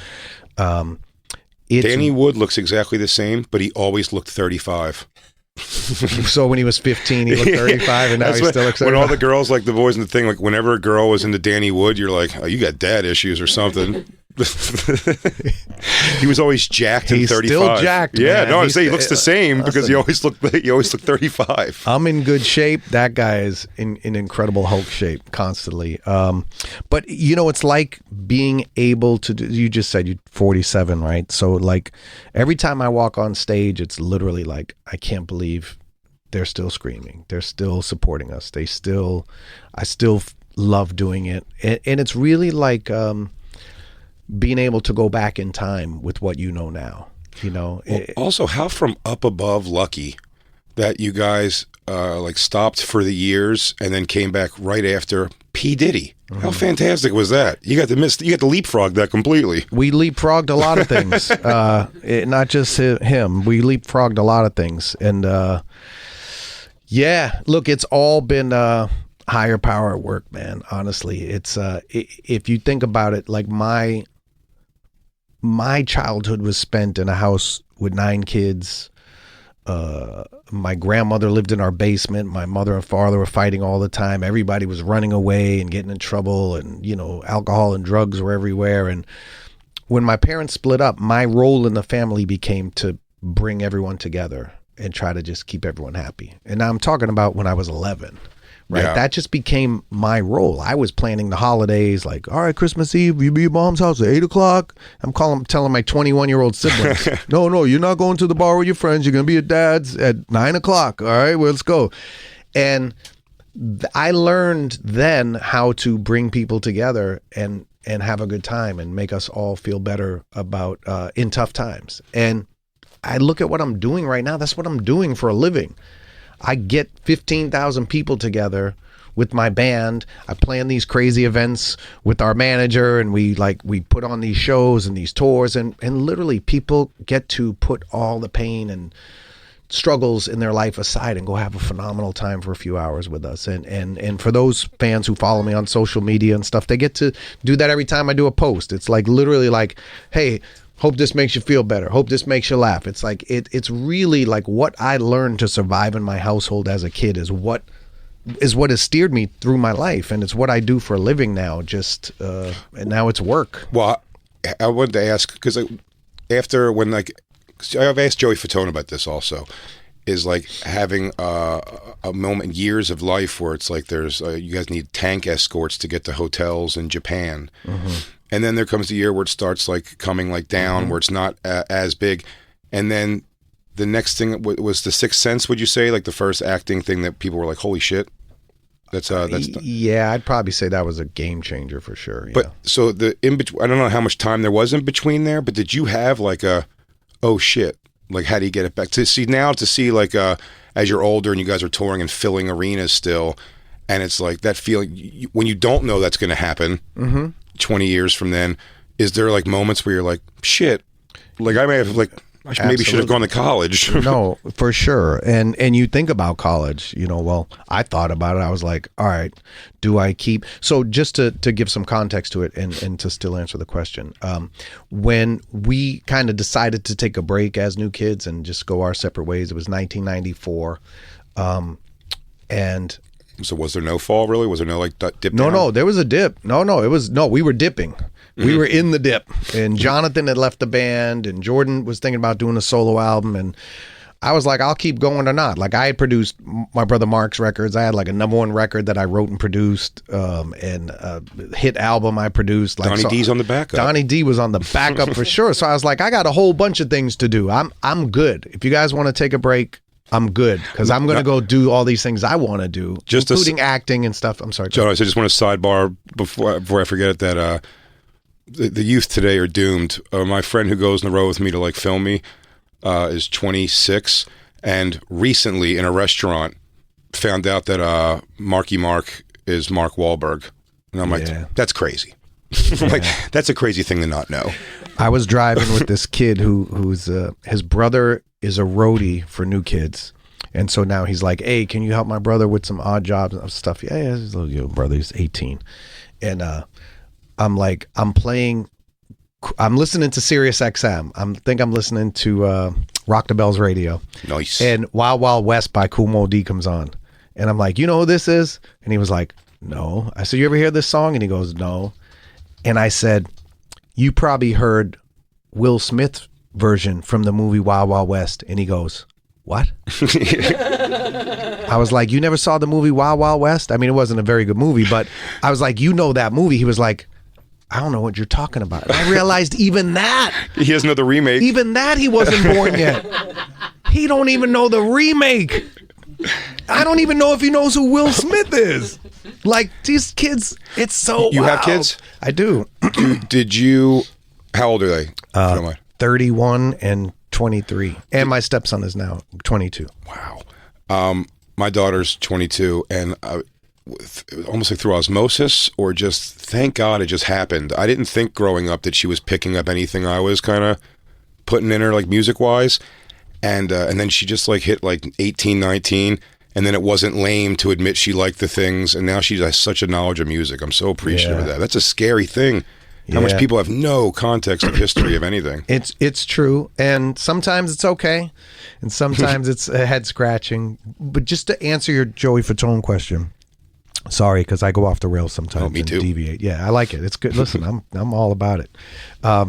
Danny Wood looks exactly the same, but he always looked 35. So when he was 15, he looked 35, and now he still looks 35. When all the girls, like the boys in the thing, like whenever a girl was into Danny Wood, you're like, oh, you got dad issues or something. He was always jacked and 35. He's still jacked. Yeah, man. No, I say he looks the same because he always looked 35. I'm in good shape. That guy is in incredible Hulk shape constantly. But it's like being able to do. You just said you're 47, right? So like every time I walk on stage, it's literally like I can't believe they're still screaming. They're still supporting us. I still love doing it, and it's really like. Being able to go back in time with what you know now, also, how from up above lucky that you guys like stopped for the years and then came back right after P. Diddy. Mm-hmm. How fantastic was that? You got to leapfrog that completely. We leapfrogged a lot of things, not just him. We leapfrogged a lot of things, and yeah, look, it's all been. Higher power at work, man. Honestly, it's if you think about it, like my childhood was spent in a house with 9 kids. My grandmother lived in our basement. My mother and father were fighting all the time. Everybody was running away and getting in trouble, and alcohol and drugs were everywhere. And when my parents split up, my role in the family became to bring everyone together and try to just keep everyone happy. And now I'm talking about when I was 11. Right. Yeah. That just became my role. I was planning the holidays like, all right, Christmas Eve, you be at mom's house at 8:00. I'm telling my 21-year-old siblings, no, you're not going to the bar with your friends. You're going to be at dad's at 9:00. All right, well, let's go. And I learned then how to bring people together and have a good time and make us all feel better about in tough times. And I look at what I'm doing right now. That's what I'm doing for a living. I get 15,000 people together with my band. I plan these crazy events with our manager, and we put on these shows and these tours, and literally people get to put all the pain and struggles in their life aside and go have a phenomenal time for a few hours with us. And for those fans who follow me on social media and stuff, they get to do that every time I do a post. It's like literally like, hey, hope this makes you feel better. Hope this makes you laugh. It's like it's really like what I learned to survive in my household as a kid is what has steered me through my life, and it's what I do for a living now. Just and now it's work. Well, I wanted to ask because after when I've asked Joey Fatone about this also, is like having a moment, years of life where it's like there's you guys need tank escorts to get to hotels in Japan. Mm-hmm. And then there comes the year where it starts like coming like down, where it's not as big. And then the next thing was The Sixth Sense, would you say? Like the first acting thing that people were like, holy shit. That's yeah, I'd probably say that was a game changer for sure. But so the in between, I don't know how much time there was in between there, but did you have like oh shit, like how do you get it back to see like as you're older and you guys are touring and filling arenas still, and it's like that feeling when you don't know that's going to happen 20 years from then, is there like moments where you're like, shit, like I may have like I maybe should have gone to college. No, for sure. And you think about college, well, I thought about it. I was like, all right, do I keep... So just to give some context to it and to still answer the question, when we kind of decided to take a break as new kids and just go our separate ways, it was 1994. And... So was there no fall really? Was there no like dip down? No, there was a dip. We were dipping. We were in the dip, and Jonathan had left the band, and Jordan was thinking about doing a solo album, and I was like, I'll keep going or not. Like I had produced my brother Mark's records. I had like a #1 record that I wrote and produced, and a hit album I produced. Like, Donnie D's on the backup. Donnie D was on the backup for sure. So I was like, I got a whole bunch of things to do. I'm good. If you guys want to take a break, I'm good, because I'm going to go do all these things I want to do, just including acting and stuff. I'm sorry, John. I just want to sidebar before I forget it that the youth today are doomed. My friend who goes in the row with me to like film me is 26, and recently in a restaurant found out that Marky Mark is Mark Wahlberg, and I'm like, that's crazy. Like that's a crazy thing to not know. I was driving with this kid who's his brother is a roadie for New Kids, and so now he's like, hey, can you help my brother with some odd jobs and stuff? Yeah, his little brother, he's 18, and I'm listening to Sirius XM. I'm listening to Rock the Bells radio. Nice. And Wild Wild West by Kool Moe Dee comes on, and I'm like, you know who this is? And he was like, no. I said, you ever hear this song? And he goes, no. And I said, you probably heard Will Smith's version from the movie Wild Wild West. And he goes, what? I was like, you never saw the movie Wild Wild West? I mean, it wasn't a very good movie, but I was like, you know that movie. He was like, I don't know what you're talking about. And I realized even that. He doesn't know the remake. Even that he wasn't born yet. He don't even know the remake. I don't even know if he knows who Will Smith is. Like, these kids, it's so You wild. have kids? I do. Did you, how old are they? 31 and 23. And my stepson is now 22. Wow. My daughter's 22, and almost like through osmosis, or just thank God it just happened. I didn't think growing up that she was picking up anything I was kind of putting in her, like music-wise. And then she just like hit like 18, 19, and then it wasn't lame to admit she liked the things, and now she has such a knowledge of music. I'm so appreciative of that. That's a scary thing. How much people have no context of history of anything. It's true, and sometimes it's okay, and sometimes it's a head scratching. But just to answer your Joey Fatone question, sorry, because I go off the rails sometimes. Oh, me too. And deviate. Yeah, I like it. It's good. Listen, I'm all about it.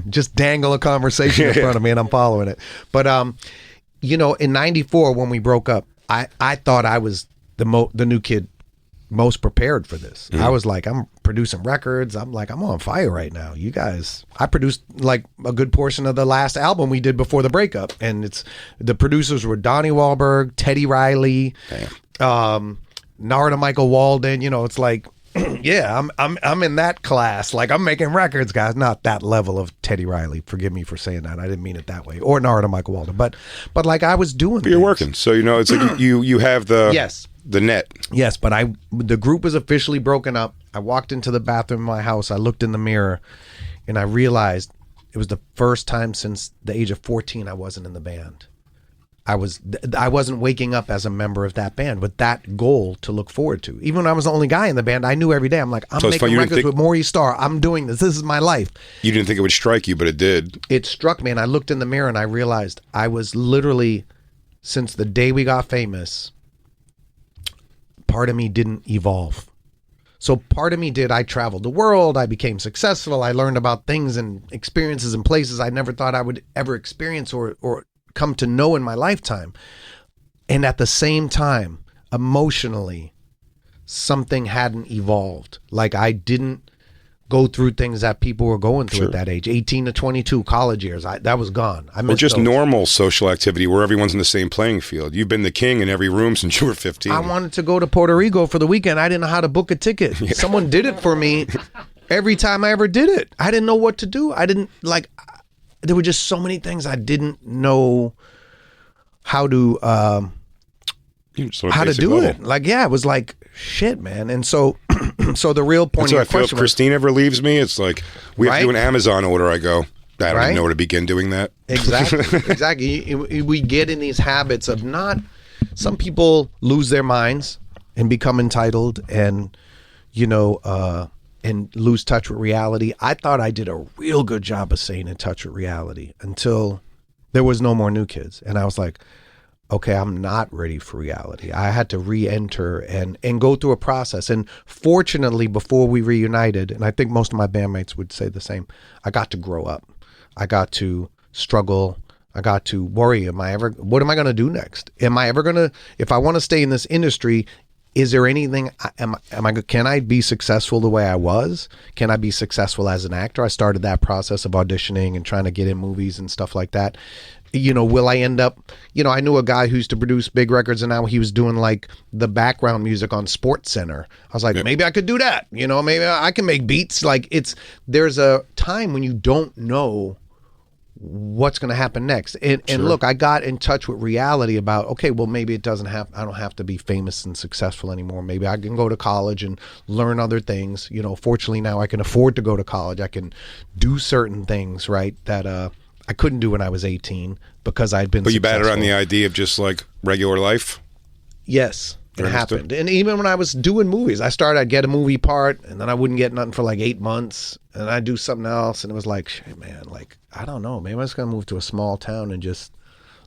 Just dangle a conversation in front of me, and I'm following it. But in '94 when we broke up, I thought I was the new kid most prepared for this. I was like, I'm producing records. I'm like, I'm on fire right now. You guys, I produced like a good portion of the last album we did before the breakup, and the producers were Donnie Wahlberg, Teddy Riley, Narada Michael Walden, it's like, yeah, I'm in that class. Like, I'm making records, guys. Not that level of Teddy Riley. Forgive me for saying that. I didn't mean it that way. Or Narada Michael Walden. But like, I was doing. But you're working, so it's like you have the yes. The net. Yes, but the group was officially broken up. I walked into the bathroom of my house. I looked in the mirror, and I realized it was the first time since the age of 14 I wasn't in the band. I wasn't waking up as a member of that band with that goal to look forward to. Even when I was the only guy in the band, I knew every day. I'm like, I'm making records with Maurice Starr. I'm doing this. This is my life. You didn't think it would strike you, but it did. It struck me, and I looked in the mirror, and I realized I was literally, since the day we got famous, part of me didn't evolve. So part of me did. I traveled the world. I became successful. I learned about things and experiences and places I never thought I would ever experience or come to know in my lifetime. And at the same time, emotionally, something hadn't evolved. Like, I didn't go through things that people were going through at that age. 18 to 22, college years. That was gone. Or just normal social activity where everyone's in the same playing field. You've been the king in every room since you were 15. I wanted to go to Puerto Rico for the weekend. I didn't know how to book a ticket. Yeah. Someone did it for me every time I ever did it. I didn't know what to do. There were just so many things I didn't know how to do it. Like, yeah, it was like, shit, man. And so the real point of your question, I feel if Christine ever leaves me, it's like we have to do an Amazon order. I go, I don't even know where to begin doing that. Exactly. We get in these habits of some people lose their minds and become entitled and, and lose touch with reality. I thought I did a real good job of staying in touch with reality until there was no more New Kids. And I was like, okay, I'm not ready for reality. I had to re-enter and go through a process. And fortunately, before we reunited, and I think most of my bandmates would say the same, I got to grow up. I got to struggle. I got to worry. What am I going to do next? Am I ever going to, if I want to stay in this industry, is there anything, can I be successful the way I was? Can I be successful as an actor? I started that process of auditioning and trying to get in movies and stuff like that. Will I end up, I knew a guy who used to produce big records, and now he was doing like the background music on Sports Center. I was like, maybe I could do that. Maybe I can make beats. Like, there's a time when you don't know what's going to happen next. And look, I got in touch with reality about, okay, well, maybe I don't have to be famous and successful anymore. Maybe I can go to college and learn other things. Fortunately now I can afford to go to college. I can do certain things, right, that I couldn't do when I was 18 because I'd been successful. You batted on the idea of just like regular life? Yes. It happened. And even when I was doing movies, I'd get a movie part, and then I wouldn't get nothing for like 8 months, and I'd do something else, and it was like, shit, man, like, I don't know, maybe I'm just gonna move to a small town and just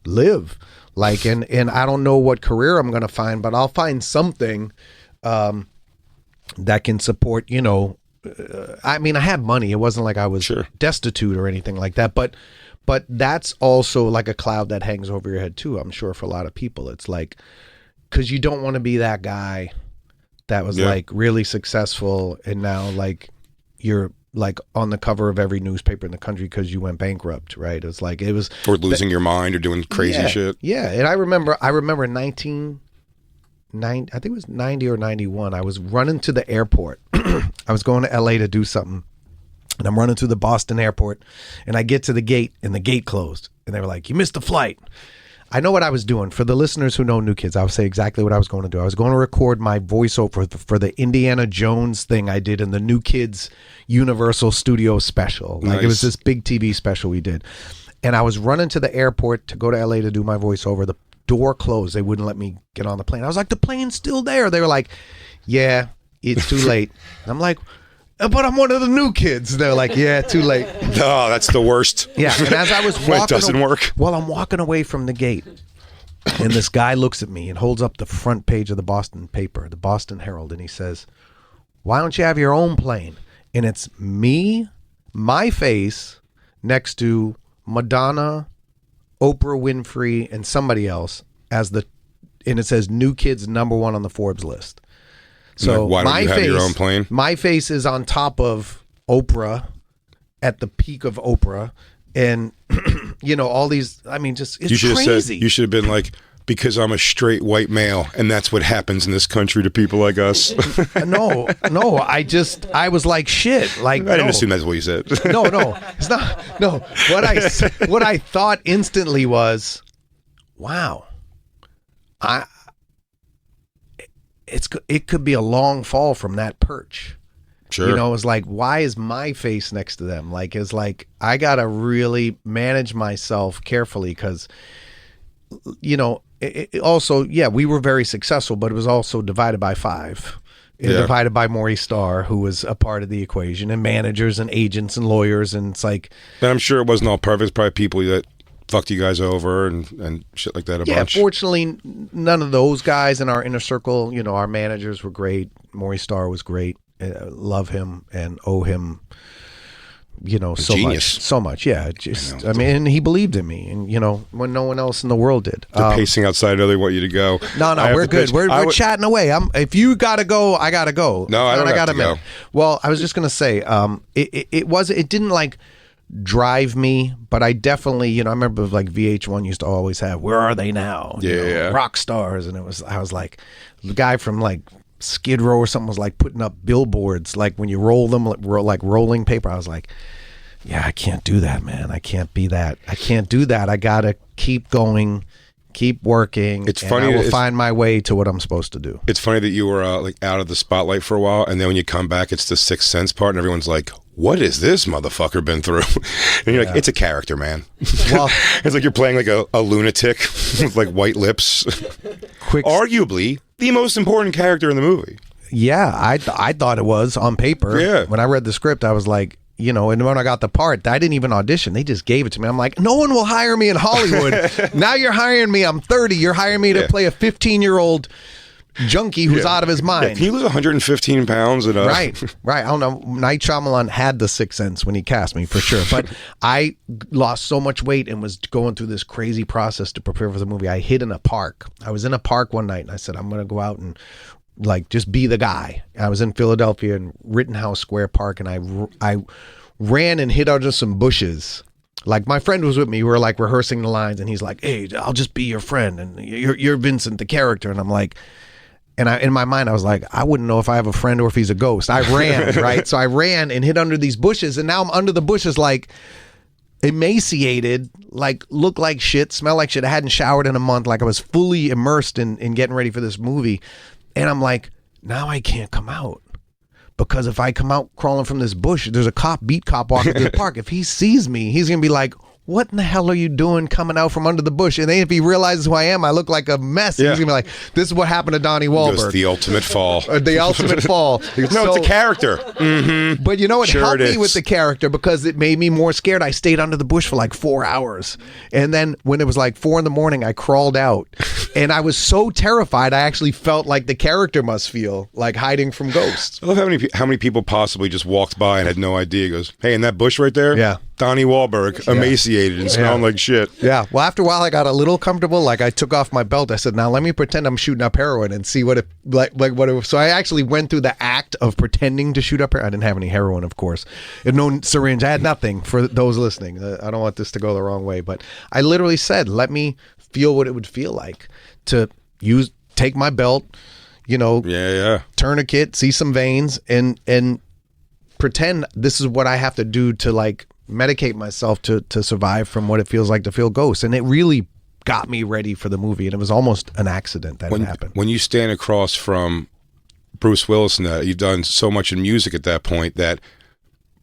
live. Like, and I don't know what career I'm gonna find, but I'll find something that can support, I mean, I had money. It wasn't like I was destitute or anything like that, but that's also like a cloud that hangs over your head too, I'm sure, for a lot of people. It's like, because you don't want to be that guy that was like really successful and now like you're like on the cover of every newspaper in the country because you went bankrupt, right? It's like or losing your mind or doing crazy shit. Yeah, and I remember 1990, I think it was 90 or 91. I was running to the airport. I was going to LA to do something, and I'm running through the Boston airport, and I get to the gate, and the gate closed, and they were like, "You missed the flight." I know what I was doing. For the listeners who know New Kids, I'll say exactly what I was going to do. I was going to record my voiceover for the Indiana Jones thing I did in the New Kids Universal Studio special. Like, it was this big TV special we did. And I was running to the airport to go to LA to do my voiceover. The door closed. They wouldn't let me get on the plane. I was like, the plane's still there. They were like, yeah, it's too late. And I'm like, but I'm one of the New Kids. They're like, yeah, too late. Oh, that's the worst. Yeah, and as I was walking, it doesn't work. Well, I'm walking away from the gate, and this guy looks at me and holds up the front page of the Boston paper, the Boston Herald, and he says, "Why don't you have your own plane?" And it's me, my face, next to Madonna, Oprah Winfrey, and somebody else and it says New Kids #1 on the Forbes list. So why don't you have your own plane? My face is on top of Oprah, at the peak of Oprah, and all these. I mean, just it's crazy. You should have been like, because I'm a straight white male, and that's what happens in this country to people like us. No, I was like, shit. Like, I didn't assume that's what you said. No, it's not. No, what I thought instantly was, wow, it could be a long fall from that perch. Sure. You know, it's like, why is my face next to them? Like, it's like, I got to really manage myself carefully because, you know, it also, yeah, we were very successful, but it was also divided by 5. Divided by Maurice Starr, who was a part of the equation, and managers and agents and lawyers. And it's like. And I'm sure it wasn't all perfect. It's probably people that fucked you guys over and shit like that a bunch. Yeah, fortunately, none of those guys in our inner circle, you know, our managers were great. Maurice Starr was great. Love him and owe him, you know, so much. Yeah, just I mean, and he believed in me, and you know, when no one else in the world did. They're pacing outside. They want you to go. No, we're good. We're chatting away. If you gotta go, I gotta go. No, I don't have to go. Well, I was just gonna say, it didn't like drive me, but I definitely, you know, I remember like VH1 used to always have, where are they now? Yeah, you know, yeah. Rock stars, and I was like, the guy from like Skid Row or something was like putting up billboards, like when you roll them, like rolling paper. I was like, yeah, I can't do that, man. I can't be that. I can't do that. I gotta keep going, keep working. It's funny. I will find my way to what I'm supposed to do. It's funny that you were like out of the spotlight for a while, and then when you come back, it's the Sixth Sense part, and everyone's like, what is this motherfucker been through? And you're like, it's a character, man. Well, it's like you're playing like a lunatic with like white lips. Arguably the most important character in the movie. Yeah, I thought it was on paper. Yeah. When I read the script, I was like, you know, and when I got the part, I didn't even audition. They just gave it to me. I'm like, no one will hire me in Hollywood. Now you're hiring me. I'm 30. You're hiring me to play a 15-year-old junkie who's out of his mind. Yeah, can you lose 115 pounds? Right. I don't know. Night Shyamalan had the Sixth Sense when he cast me, for sure. But I lost so much weight and was going through this crazy process to prepare for the movie. I hid in a park. I was in a park one night, and I said, I'm going to go out and like just be the guy. I was in Philadelphia in Rittenhouse Square Park, and I ran and hid under some bushes. Like, my friend was with me. We were like rehearsing the lines, and he's like, hey, I'll just be your friend, and you're Vincent, the character. And I'm like, and in my mind, I was like, I wouldn't know if I have a friend or if he's a ghost. I ran, right? So I ran and hid under these bushes, and now I'm under the bushes, like emaciated, like look like shit, smell like shit. I hadn't showered in a month, like I was fully immersed in getting ready for this movie. And I'm like, now I can't come out. Because if I come out crawling from this bush, there's a beat cop walking through the park. If he sees me, he's going to be like, what in the hell are you doing coming out from under the bush? And then if he realizes who I am, I look like a mess. Yeah. He's going to be like, this is what happened to Donnie Wahlberg. It was the ultimate fall. The ultimate fall. No, it's a character. Mm-hmm. But you know, it helped me with the character because it made me more scared. I stayed under the bush for like 4 hours. And then when it was like 4 a.m, I crawled out. And I was so terrified, I actually felt like the character must feel, like hiding from ghosts. I love how many people possibly just walked by and had no idea. He goes, hey, in that bush right there? Yeah. Donnie Wahlberg, emaciated and smelling like shit. Yeah. Well, after a while, I got a little comfortable. Like, I took off my belt. I said, now let me pretend I'm shooting up heroin and see what it, like what it was. So I actually went through the act of pretending to shoot up heroin. I didn't have any heroin, of course. And no syringe. I had nothing for those listening. I don't want this to go the wrong way. But I literally said, let me feel what it would feel like to take my belt, you know, tourniquet, see some veins, and pretend this is what I have to do to like medicate myself to survive from what it feels like to feel ghosts. And it really got me ready for the movie, and it was almost an accident that it happened. When you stand across from Bruce Willis and that, you've done so much in music at that point that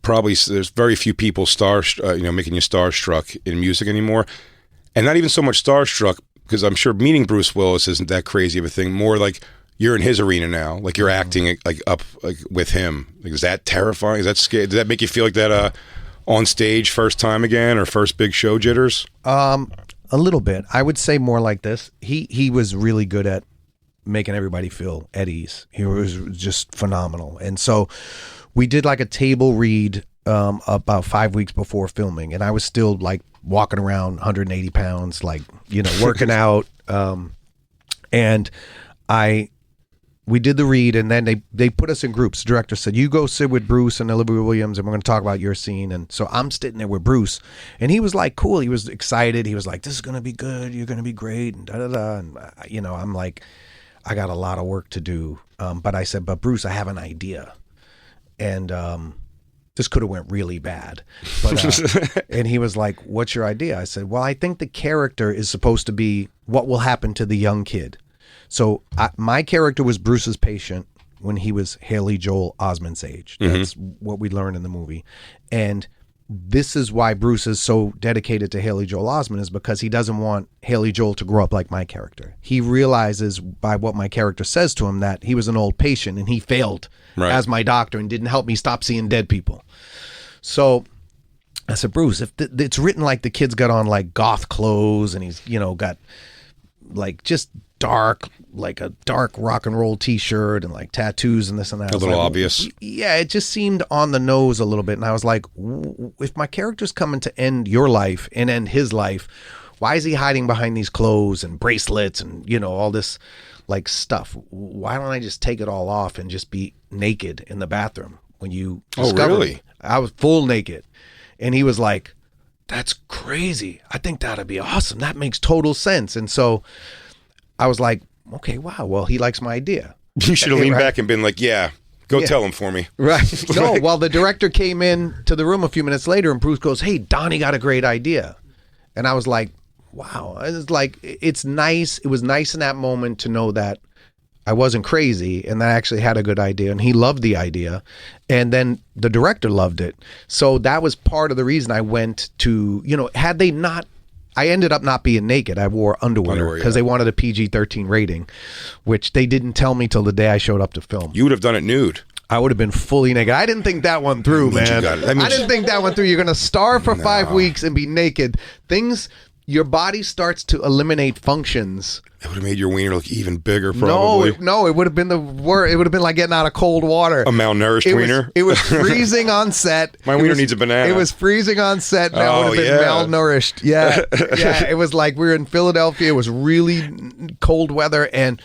probably there's very few people making you starstruck in music anymore. And not even so much starstruck, because I'm sure meeting Bruce Willis isn't that crazy of a thing. More like you're in his arena now, like you're acting like up like with him. Like, is that terrifying? Is that scary? Does that make you feel like that on stage first time again, or first big show jitters? A little bit. I would say more like this. He was really good at making everybody feel at ease. He was just phenomenal. And so we did like a table read about 5 weeks before filming, and I was still like walking around 180 pounds, like, you know, working out. And I we did the read, and then they put us in groups. The director said, you go sit with Bruce and Olivia Williams, and we're going to talk about your scene. And so I'm sitting there with Bruce, and he was like, cool. He was excited. He was like, this is going to be good. You're going to be great. And da-da-da. And, I'm like, I got a lot of work to do. But I said, but Bruce, I have an idea. And this could have went really bad. But, and he was like, what's your idea? I said, well, I think the character is supposed to be what will happen to the young kid. So my character was Bruce's patient when he was Haley Joel Osment's age. That's what we learned in the movie. And this is why Bruce is so dedicated to Haley Joel Osment, is because he doesn't want Haley Joel to grow up like my character. He realizes by what my character says to him that he was an old patient and he failed as my doctor and didn't help me stop seeing dead people. So I said, Bruce, if it's written like the kid's got on like goth clothes and he's, got like just dark rock and roll t-shirt and like tattoos and this and that. A little obvious. Yeah, it just seemed on the nose a little bit. And I was like, if my character's coming to end your life and end his life, why is he hiding behind these clothes and bracelets and, all this like stuff? Why don't I just take it all off and just be naked in the bathroom when you discover me? I was full naked. And he was like, that's crazy. I think that'd be awesome. That makes total sense. And so I was like, okay, wow, well, he likes my idea. You should have leaned back and been like, go tell him for me. Right. No, well, the director came in to the room a few minutes later and Bruce goes, hey, Donnie got a great idea. And I was like, wow. It's like, it's nice. It was nice in that moment to know that I wasn't crazy and that I actually had a good idea, and he loved the idea. And then the director loved it. So that was part of the reason I went to, had they not, I ended up not being naked. I wore underwear because they wanted a PG-13 rating, which they didn't tell me till the day I showed up to film. You would have done it nude. I would have been fully naked. I didn't think that one through, man. I didn't think that one through. You're going to starve for 5 weeks and be naked. Your body starts to eliminate functions. It would have made your wiener look even bigger, probably. No, it would have been the worst. It would have been like getting out of cold water. A malnourished wiener? It was freezing on set. My wiener needs a banana. It was freezing on set, and I would have been malnourished. Yeah, yeah. It was like we were in Philadelphia. It was really cold weather, and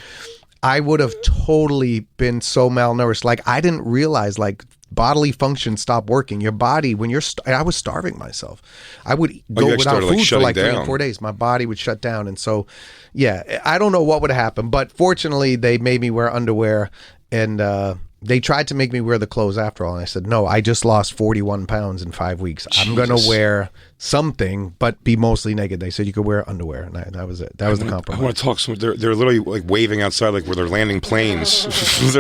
I would have totally been so malnourished. Like, I didn't realize, like, bodily functions stop working. Your body, when I was starving myself. I would go without food for like 3 or 4 days. My body would shut down. And so, yeah, I don't know what would happen. But fortunately, they made me wear underwear, and they tried to make me wear the clothes after all. And I said, no, I just lost 41 pounds in 5 weeks. Jesus. I'm going to wear something, but be mostly naked. They said you could wear underwear, and that was it. That was the compromise. I want to talk some. They're literally like waving outside, like where they're landing planes. You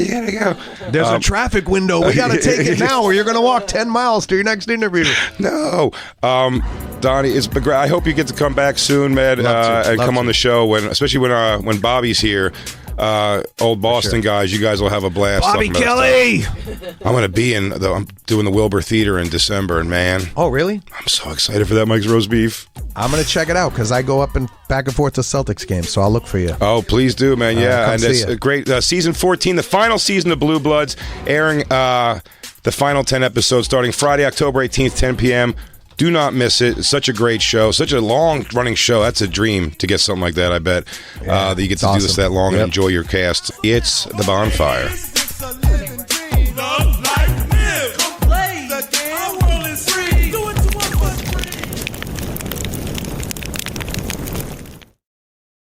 gotta go. There's a traffic window. We gotta take it now, or you're gonna walk 10 miles to your next interview. No, Donnie, it's been great. I hope you get to come back soon, man, and come on the show especially when Bobby's here. Old Boston guys, you guys will have a blast. Bobby Kelly. I'm gonna be I'm doing the Wilbur Theater in December, and man, oh really? I'm so excited for that Mike's Roast Beef. I'm gonna check it out because I go up and back and forth to Celtics games, so I'll look for you. Oh, please do, man. Yeah, and it's a great season 14, the final season of Blue Bloods, airing the final 10 episodes starting Friday, October 18th, 10 p.m. Do not miss it. It's such a great show, such a long-running show. That's a dream to get something like that, I bet, that you get to do this that long and enjoy your cast. It's The Bonfire.